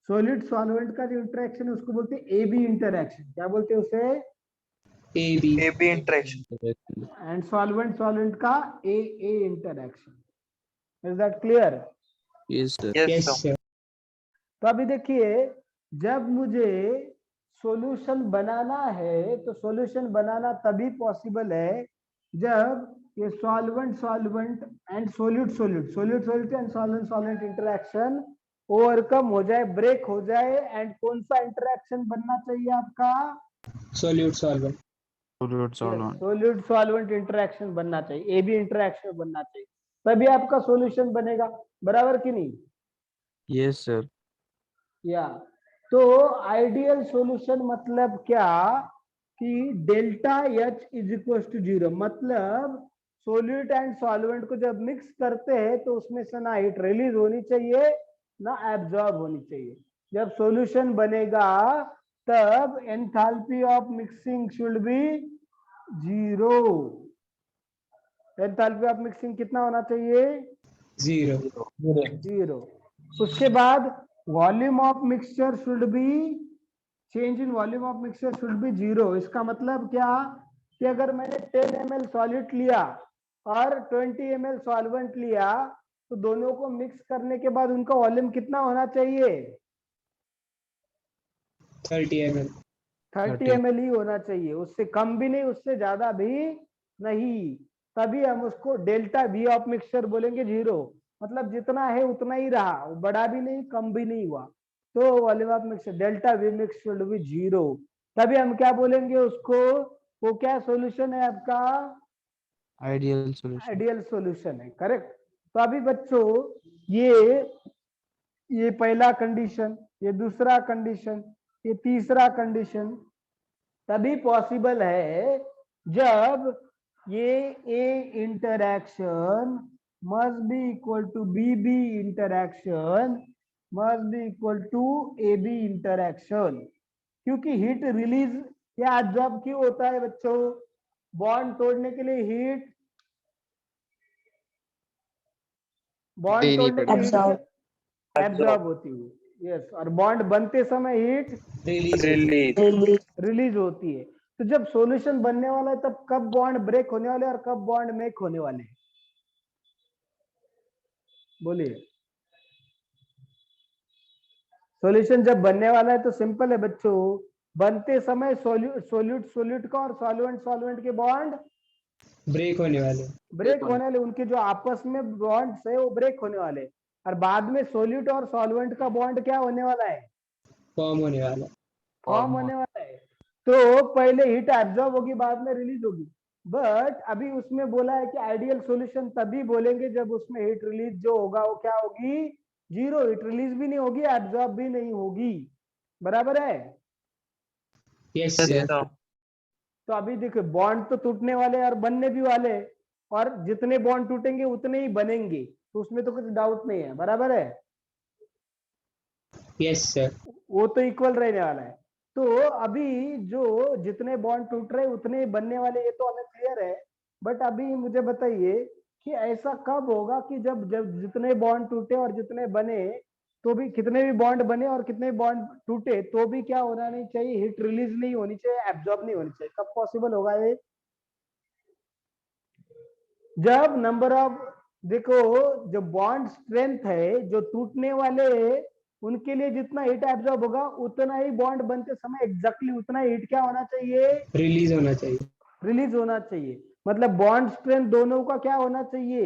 सोल्यूट सॉल्वेंट का जो इंटरैक्शन है उसको बोलते हैं एबी इंटरैक्शन। क्या बोलते हैं उसे? AB. AB interaction. Interaction. And solvent solvent का A interaction. Is that clear? Yes, sir. Yes, Yes, sir. sir. तो अभी देखिए जब मुझे सॉल्यूशन बनाना है तो सॉल्यूशन बनाना तभी पॉसिबल है जब ये solvent solvent and solute solute solute solute and solvent solvent interaction overcome हो जाए, ब्रेक हो जाए। एंड कौन सा इंटरैक्शन बनना चाहिए आपका? Solute solvent. Solute solvent. Solute solvent interaction बनना चाहिए, एबी इंटरैक्शन बनना चाहिए, तभी आपका सॉल्यूशन बनेगा, बराबर कि नहीं? Yes, sir. या तो आइडियल सॉल्यूशन मतलब क्या कि delta H is equal to 0, मतलब सोल्यूट एंड सॉल्वेंट को जब मिक्स करते हैं तो उसमें से ना हीट रिलीज होनी चाहिए ना एब्जॉर्ब होनी चाहिए। जब सॉल्यूशन बनेगा तब enthalpy of mixing should be 0। Enthalpy of mixing कितना होना चाहिए? 0. 0। उसके बाद volume of mixture should be, change in volume of mixture should be 0। इसका मतलब क्या कि अगर मैंने 10 ml सॉलिड लिया और 20 ml सॉल्वेंट लिया तो दोनों को मिक्स करने के बाद उनका वॉल्यूम कितना होना चाहिए? 30 ml. 30 ml ही होना चाहिए, उससे कम भी नहीं उससे ज्यादा भी नहीं। तभी हम उसको डेल्टा वी ऑफ मिक्सचर बोलेंगे 0, मतलब जितना है उतना ही रहा, बड़ा भी नहीं कम भी नहीं हुआ। तो volume of mixture delta we mix should be 0, तभी हम क्या बोलेंगे उसको? वो क्या सॉल्यूशन है आपका? Ideal solution. आइडियल सॉल्यूशन है, करेक्ट। तो अभी बच्चों ये पहला कंडीशन, ये दूसरा कंडीशन, ये तीसरा कंडीशन तभी पॉसिबल है जब ये A interaction must be equal to BB interaction must be equal to AB interaction। क्योंकि हीट रिलीज या एब्जॉर्ब क्यों होता है बच्चों? बॉन्ड तोड़ने के लिए हीट, बॉन्ड तोड़ने के लिए Absorb. एब्जॉर्ब होती है। यस, और बॉन्ड बनते समय heat Release. Release. Release. Release होती है। तो जब सॉल्यूशन बनने वाला है तब कब बॉन्ड ब्रेक होने वाले और कब बॉन्ड मेक होने वाले हैं? बोलिए। सॉल्यूशन जब बनने वाला है तो सिंपल है बच्चों, बनते समय सोल्यूट सोल्यूट का और सॉल्वेंट सॉल्वेंट के बॉन्ड ब्रेक होने वाले। ब्रेक होने वाले, उनके जो आपस में बॉन्ड्स है वो ब्रेक होने वाले, और बाद में सोल्यूट और सॉल्वेंट का बॉन्ड क्या होने वाला है? फॉर्म होने वाला। फॉर्म होने वाला है। तो पहले हीट एब्जॉर्ब होगी, बाद में रिलीज होगी। बट अभी उसमें बोला है कि आइडियल सॉल्यूशन तभी बोलेंगे जब उसमें हीट रिलीज जो होगा वो क्या होगी? जीरो। हीट रिलीज भी नहीं होगी, एब्जॉर्ब भी नहीं होगी। बराबर है? Yes Yes, sir. sir. तो अभी देखो बॉन्ड तो टूटने वाले और बनने भी वाले, और जितने बॉन्ड टूटेंगे उतने ही बनेंगे, तो उसमें तो कुछ डाउट नहीं है। बराबर है? Yes sir. वो तो इक्वल रहने वाला है। तो अभी जो जितने बॉन्ड टूट रहे उतने ही बनने वाले, ये तो हमें क्लियर है। बट अभी मुझे बताइए कि ऐसा कब होगा कि जब जब जितने बॉन्ड टूटे और जितने बने, तो भी कितने भी बॉन्ड बने और कितने बॉन्ड टूटे तो भी क्या होना नहीं चाहिए? हीट रिलीज नहीं होनी चाहिए, एब्जॉर्ब नहीं होनी चाहिए। कब पॉसिबल होगा ये? जब नंबर ऑफ, देखो जो बॉन्ड स्ट्रेंथ है, जो टूटने वाले उनके लिए जितना हीट एब्जॉर्ब होगा उतना ही बॉन्ड बनते समय एग्जैक्टली उतना हीट क्या होना चाहिए? रिलीज होना चाहिए। रिलीज होना चाहिए। मतलब बॉन्ड स्ट्रेंथ दोनों का क्या होना चाहिए?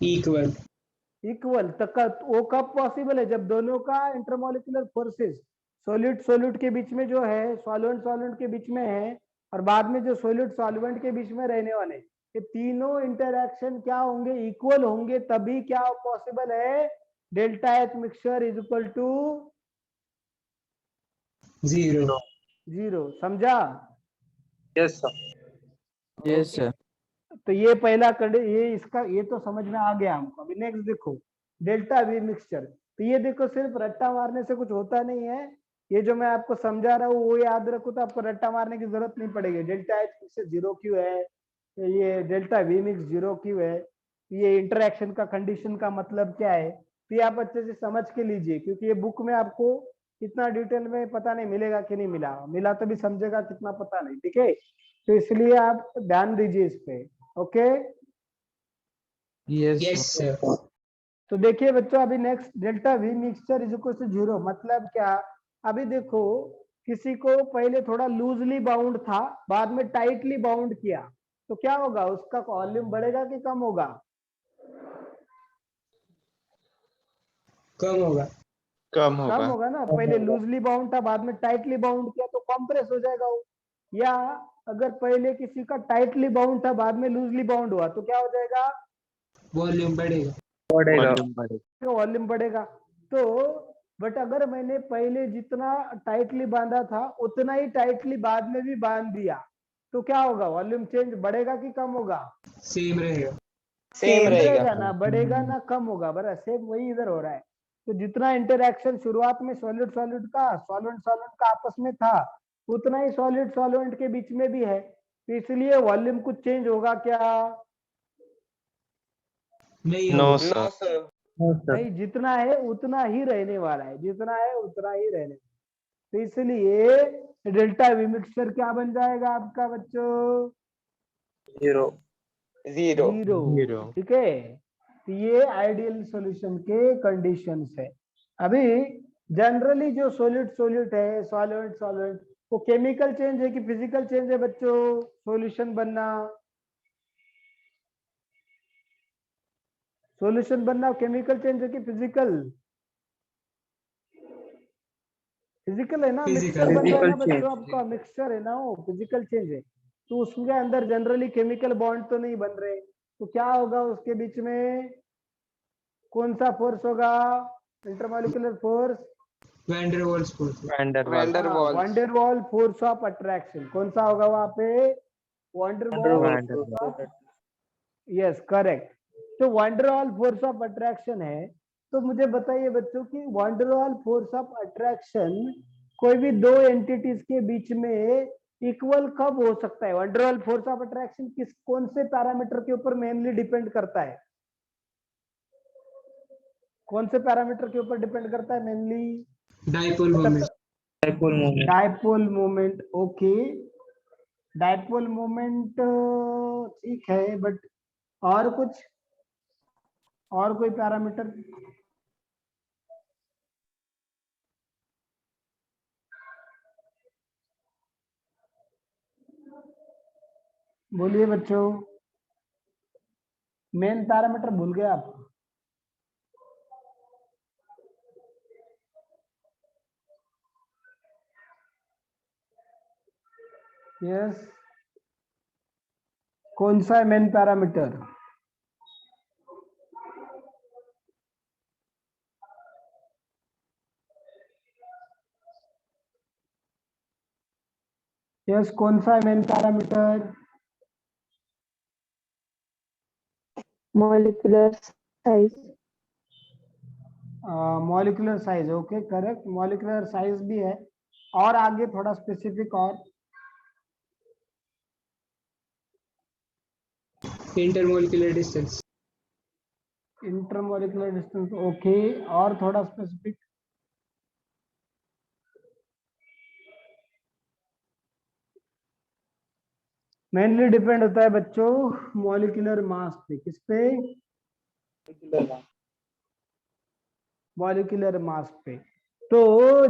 इक्वल। इक्वल। तक वो कब पॉसिबल है? जब दोनों का इंटरमोलिकुलर फोर्सेस सॉल्यूट सॉल्यूट के बीच में जो है, सॉल्वेंट सॉल्वेंट के बीच में है, और बाद में जो सॉल्यूट सॉल्वेंट के बीच में रहने वाले, ये तीनों इंटरैक्शन क्या होंगे? इक्वल होंगे, तभी क्या पॉसिबल है? Delta H mixture is equal to zero. Zero. समझा? Yes, sir. Yes, sir. तो ये पहला ये इसका ये तो समझ में आ गया हमको। अभी नेक्स्ट देखो, डेल्टा वी मिक्सचर। तो ये देखो सिर्फ रट्टा मारने से कुछ होता नहीं है। ये जो मैं आपको समझा रहा हूँ वो याद रखो तो आपको रट्टा मारने की जरूरत नहीं पड़ेगी। डेल्टा एच मिक्सचर जीरो क्यों है, ये डेल्टा वी मिक्स जीरो क्यों है, ये इंटरेक्शन का कंडीशन का मतलब क्या है, तो ये आप अच्छे से समझ के लीजिए, क्योंकि ये बुक में आपको इतना डिटेल में पता नहीं मिलेगा कि नहीं मिला, मिला तो भी समझेगा कितना पता नहीं। ठीक है, तो इसलिए आप ध्यान दीजिए इस पे। Okay, Yes, yes sir. Sir. तो देखिए बच्चों, अभी next delta V mixture is equal to zero. मतलब क्या? अभी देखो, किसी को पहले थोड़ा लूजली बाउंड था, बाद में टाइटली बाउंड किया, तो क्या होगा? उसका वॉल्यूम बढ़ेगा कि कम होगा? कम होगा। कम कम होगा. होगा ना। पहले लूजली बाउंड था, बाद में टाइटली बाउंड किया तो कंप्रेस हो जाएगा वो। या अगर पहले किसी का टाइटली बाउंड था, बाद में लूजली बाउंड हुआ, तो क्या हो जाएगा? वॉल्यूम बढ़ेगा। Volume बढ़ेगा. वॉल्यूम बढ़ेगा। तो बट अगर मैंने पहले जितना टाइटली बांधा था उतना ही टाइटली बाद में भी बांध दिया, तो क्या होगा? वॉल्यूम चेंज बढ़ेगा कि कम होगा? सेम रहेगा। Same रहेगा ना, बढ़ेगा ना कम होगा? बराबर, सेम वही इधर हो रहा है। तो जितना इंटरेक्शन शुरुआत में सॉलिड सॉलिड का, सॉल्वेंट सॉल्वेंट का आपस में था, उतना ही सॉलिड सॉल्वेंट के बीच में भी है। तो इसलिए वॉल्यूम कुछ चेंज होगा क्या? नहीं No, होगा। sir. नहीं, जितना है उतना ही रहने वाला है, जितना है उतना ही रहने। तो इसलिए डेल्टा वी मिक्सचर क्या बन जाएगा आपका बच्चों? Zero. Zero. जीरो। ठीक है, तो ये आइडियल सॉल्यूशन के कंडीशंस है। अभी जनरली जो सॉलिड सॉल्यूट है, सॉल्वेंट सॉल्वेंट, वो केमिकल चेंज है कि फिजिकल चेंज है बच्चों? सॉल्यूशन बनना, सॉल्यूशन बनना केमिकल चेंज है कि फिजिकल? फिजिकल है ना, मिक्सचर फिजिकल। बन रहा है ना Physical change. बच्चों, आपका मिक्सचर है ना, वो फिजिकल चेंज है। तो उसके अंदर जनरली केमिकल बॉन्ड तो नहीं बन रहे, तो क्या होगा उसके बीच में? कौन सा फोर्स होगा? Intermolecular force, van der Waals force. Van der Waals. Van der Waals force of attraction. कौन सा होगा वहां पे? Van der Waals. Van der Waals. Yes, correct. तो वंडरवॉल फोर्स ऑफ अट्रैक्शन है। तो मुझे बताइए बच्चों कि वंडरवॉल फोर्स ऑफ अट्रैक्शन कोई भी दो एंटिटीज के बीच में इक्वल कब हो सकता है? वंडरवॉल फोर्स ऑफ अट्रैक्शन किस कौन से पैरामीटर के ऊपर मेनली डिपेंड करता है? कौन से पैरामीटर के ऊपर डिपेंड करता है mainly? Dipole moment. Dipole moment. Dipole moment. Okay, dipole moment ठीक है, बट और कुछ, और कोई पैरामीटर? बोलिए बच्चों, मेन पैरामीटर भूल गए आप? यस, कौन सा है मेन पैरामीटर? यस, कौन सा है main parameter? Molecular size. Molecular size, okay correct, molecular size भी है। और आगे थोड़ा स्पेसिफिक और? Intermolecular distance. Intermolecular distance, okay, और थोड़ा स्पेसिफिक? मेनली डिपेंड होता है बच्चों मॉलिक्यूलर मास पे। किस पे? मॉलिक्यूलर मास पे। तो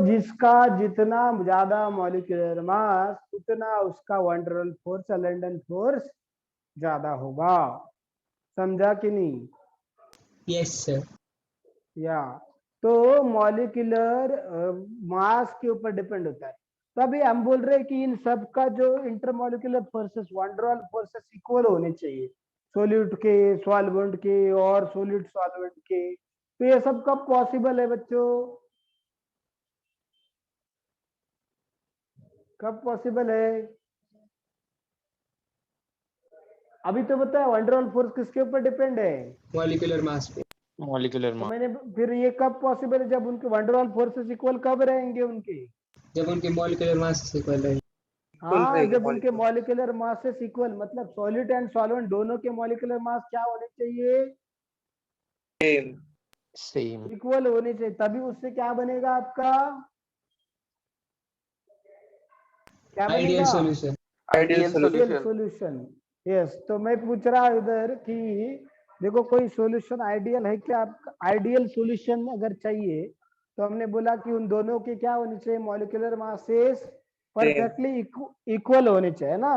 जिसका जितना ज्यादा मॉलिक्यूलर मास, उतना उसका वंडरल फोर्स, लंडन फोर्स ज्यादा होगा। समझा कि नहीं? Yes sir. या तो मॉलिक्यूलर मास के ऊपर डिपेंड होता है। तो अभी हम बोल रहे हैं कि इन सब का जो इंटरमॉलिक्यूलर फोर्सेस, वंडरल फोर्सेस इक्वल होने चाहिए, सॉल्यूट के, सॉल्वेंट के और सॉलिड सॉल्वेंट के। तो ये सब कब पॉसिबल है बच्चों? कब पॉसिबल है? अभी तो बताया वंडरल फोर्स किसके ऊपर डिपेंड है? मॉलिक्यूलर मास पे। मॉलिक्यूलर तो मास। मैंने फिर ये कब पॉसिबल है? जब उनके वंडरल फोर्सेस इक्वल कब रहेंगे उनके? जब उनके मॉलिक्यूलर मास से इक्वल रहे। हाँ, जब उनके मॉलिक्यूलर मासेस इक्वल, मतलब सॉलिड एंड सॉल्वेंट दोनों के मॉलिक्यूलर मास क्या होने चाहिए? सेम। इक्वल होने चाहिए, तभी उससे क्या बनेगा आपका? क्या आइडियल बनेगा? Solution. Ideal ideal solution. Yes, तो मैं पूछ रहा इधर कि देखो कोई सॉल्यूशन आइडियल है क्या आपका? आइडियल सॉल्यूशन अगर चाहिए तो हमने बोला कि उन दोनों के क्या होने चाहिए? मॉलिक्यूलर मासेस परफेक्टली इक्वल होने चाहिए ना।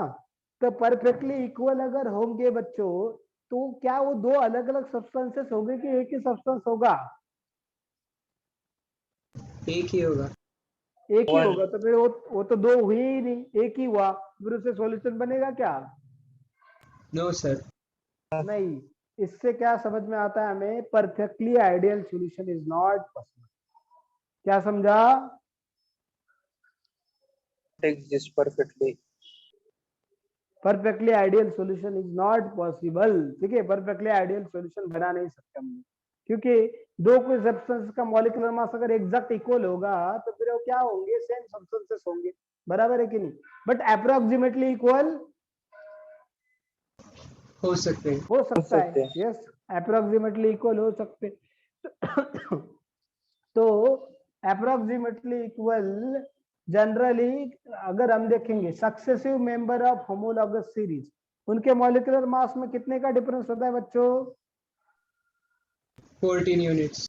तो परफेक्टली इक्वल अगर होंगे बच्चों, तो क्या वो दो अलग अलग सब्सटेंसेस होंगे कि एक ही सब्सटेंस होगा? एक ही होगा। एक ही होगा। तो फिर वो तो दो हुई ही नहीं, एक ही हुआ, फिर उससे सॉल्यूशन बनेगा क्या? No sir. नहीं। इससे क्या समझ में आता है हमें? Perfectly ideal solution is not possible. क्या समझा? Exist perfectly. Perfectly ideal solution is not possible. ठीक है, परफेक्टली आइडियल सॉल्यूशन बना नहीं सकते हम, क्योंकि दो कोई सब्सटेंस का मॉलिक्यूलर मास अगर एग्जैक्ट इक्वल होगा तो फिर वो क्या होंगे? सेम सब्सटेंसेस होंगे, बराबर है कि नहीं? बट अप्रोक्सीमेटली इक्वल हो सकते हैं। हो सकता है। यस, अप्रोक्सीमेटली इक्वल हो सकते। तो अप्रोक्सीमेटली इक्वल जनरली अगर हम देखेंगे successive member of homologous series, उनके मॉलिक्यूलर मास में कितने का डिफरेंस होता है बच्चों? 14 यूनिट्स।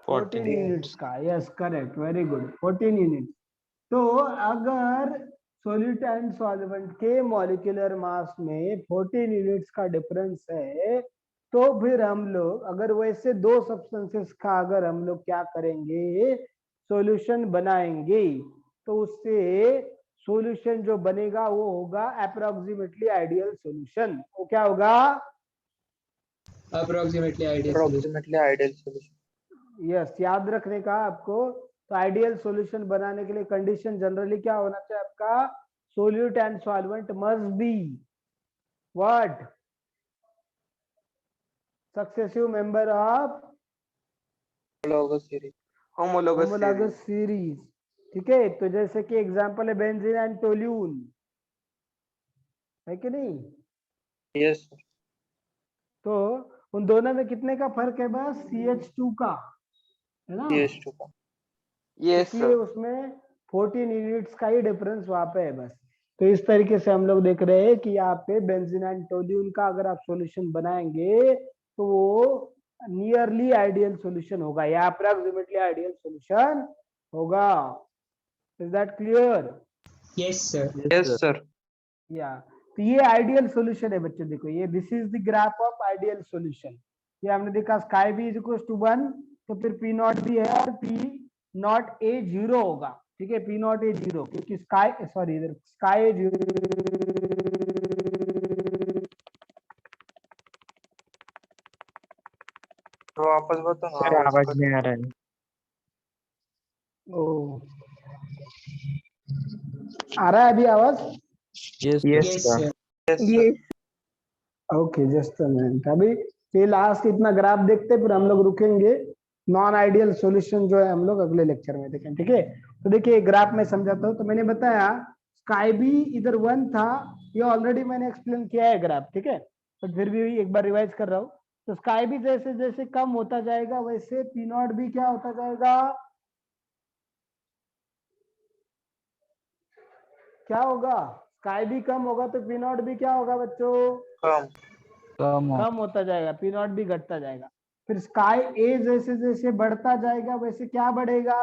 14 यूनिट्स का। Yes correct, very good, 14 unit. तो अगर सॉल्यूट एंड सॉल्वेंट के मॉलिक्यूलर मास में 14 यूनिट्स का डिफरेंस है, तो फिर हम लोग अगर वैसे दो सब्सटेंसेस का अगर हम लोग क्या करेंगे? सॉल्यूशन बनाएंगे, तो उससे सॉल्यूशन जो बनेगा वो होगा अप्रोक्सीमेटली आइडियल सॉल्यूशन। वो क्या होगा? Approximately ideal solution. यस, याद रखने का आपको। तो आइडियल सॉल्यूशन बनाने के लिए कंडीशन जनरली क्या होना चाहिए आपका? Solute and solvent must be what? Successive member of homologous series. ठीक है, तो जैसे कि एग्जांपल है बेंजीन एंड टोल्यून, है कि नहीं? यस। तो उन दोनों में कितने का फर्क है? बस CH2 का, है ना? CH2 का। यस इसलिए उसमें 14 यूनिट्स का ही डिफरेंस वहां पे है बस। तो इस तरीके से हम लोग देख रहे हैं कि यहाँ पे बेंजीन एंड टोल्यून का अगर आप सॉल्यूशन बनाएंगे तो वो नियरली आइडियल सॉल्यूशन होगा या अप्रॉक्सीमेटली आइडियल सॉल्यूशन होगा. Is that clear? Yes, sir. Yes, sir. या तो ये आइडियल सॉल्यूशन है बच्चों. देखो ये this is the graph of ideal solution. ये हमने देखा chi B is equal to 1, तो फिर पी नॉट भी है और पी नॉट ए 0 होगा. ठीक है, पी नॉट ए 0 क्योंकि स्काई सॉरी इधर स्काई 0. तो वापस बताओ ना. सर आवाज नहीं आ रहा है. ओ आ रहा है अभी आवाज? Yes Yes, sir. sir. Yes, sir. Okay just a minute. अभी ये लास्ट इतना ग्राफ देखते फिर हम लोग रुकेंगे. नॉन आइडियल सॉल्यूशन जो है हम लोग अगले लेक्चर में देखें. ठीक है, तो देखिए ग्राफ में समझाता हूँ. तो मैंने बताया स्काई बी इधर 1 था, ये ऑलरेडी मैंने एक्सप्लेन किया है ग्राफ. ठीक है, तो फिर भी एक बार रिवाइज कर रहा हूँ. तो स्काई बी जैसे जैसे कम होता जाएगा वैसे पी नॉट भी क्या होता जाएगा, क्या होगा? स्काई बी कम होगा तो पी नॉट भी क्या होगा बच्चों? कम. कम होता जाएगा, पी नॉट भी घटता जाएगा. फिर स्काई ए जैसे जैसे बढ़ता जाएगा वैसे क्या बढ़ेगा?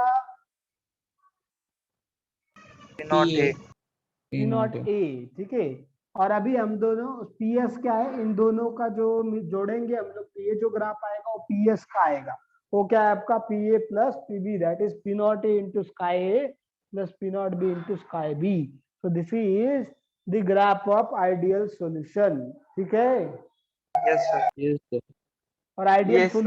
Not A. पी नॉट ए. ठीक है, और अभी हम दोनों पी एस क्या है, इन दोनों का जो जोड़ेंगे हम लोग, ये जो ग्राफ आएगा वो पी एस का आएगा. वो क्या है आपका P A plus P B, that is P naught A into chi A plus P naught B into chi B. So this is the graph of ideal solution. ठीक है, Yes, sir. Yes sir. और ideal Yes, sir.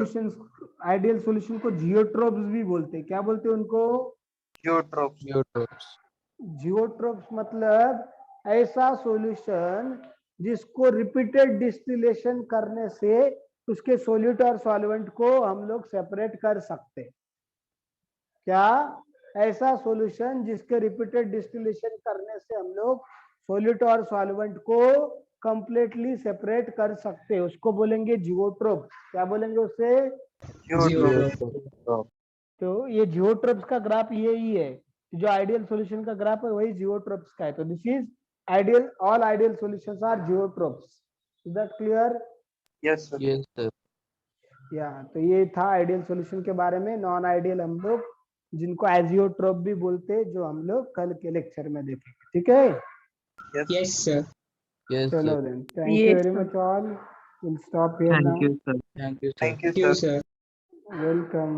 Solution को azeotropes भी बोलते हैं. क्या बोलते हैं उनको? Geotropes. यूट्यूब्स. जियोट्रोप्स मतलब ऐसा सॉल्यूशन जिसको रिपीटेड डिस्टिलेशन करने से उसके सोल्यूट और सॉल्वेंट को हम लोग सेपरेट कर सकते हैं. क्या? ऐसा सॉल्यूशन जिसके रिपीटेड डिस्टिलेशन करने से हम लोग सोल्यूट और सॉल्वेंट को कंप्लीटली सेपरेट कर सकते हैं, उसको बोलेंगे जियोट्रोप. क्या बोलेंगे उससे? Geotropes. तो ये जियोट्रोप्स का ग्राफ ये ही है. जो आइडियल सॉल्यूशन का ग्राफ है वही जियोट्रोप्स का है. तो this is ideal, all ideal solutions are azeotropes. Is that clear? Yes, sir. Yes sir. या तो ये था आइडियल सॉल्यूशन के बारे में. नॉन आइडियल हम लोग जिनको एजियोट्रोप भी बोलते हैं, जो हम लोग कल के लेक्चर में देखेंगे. ठीक है, Yes, sir. यस चलो sir. Then. Thank you very much all. Will stop here thank now. You sir. Thank you sir. Thank you, Thank you, sir. sir. Welcome.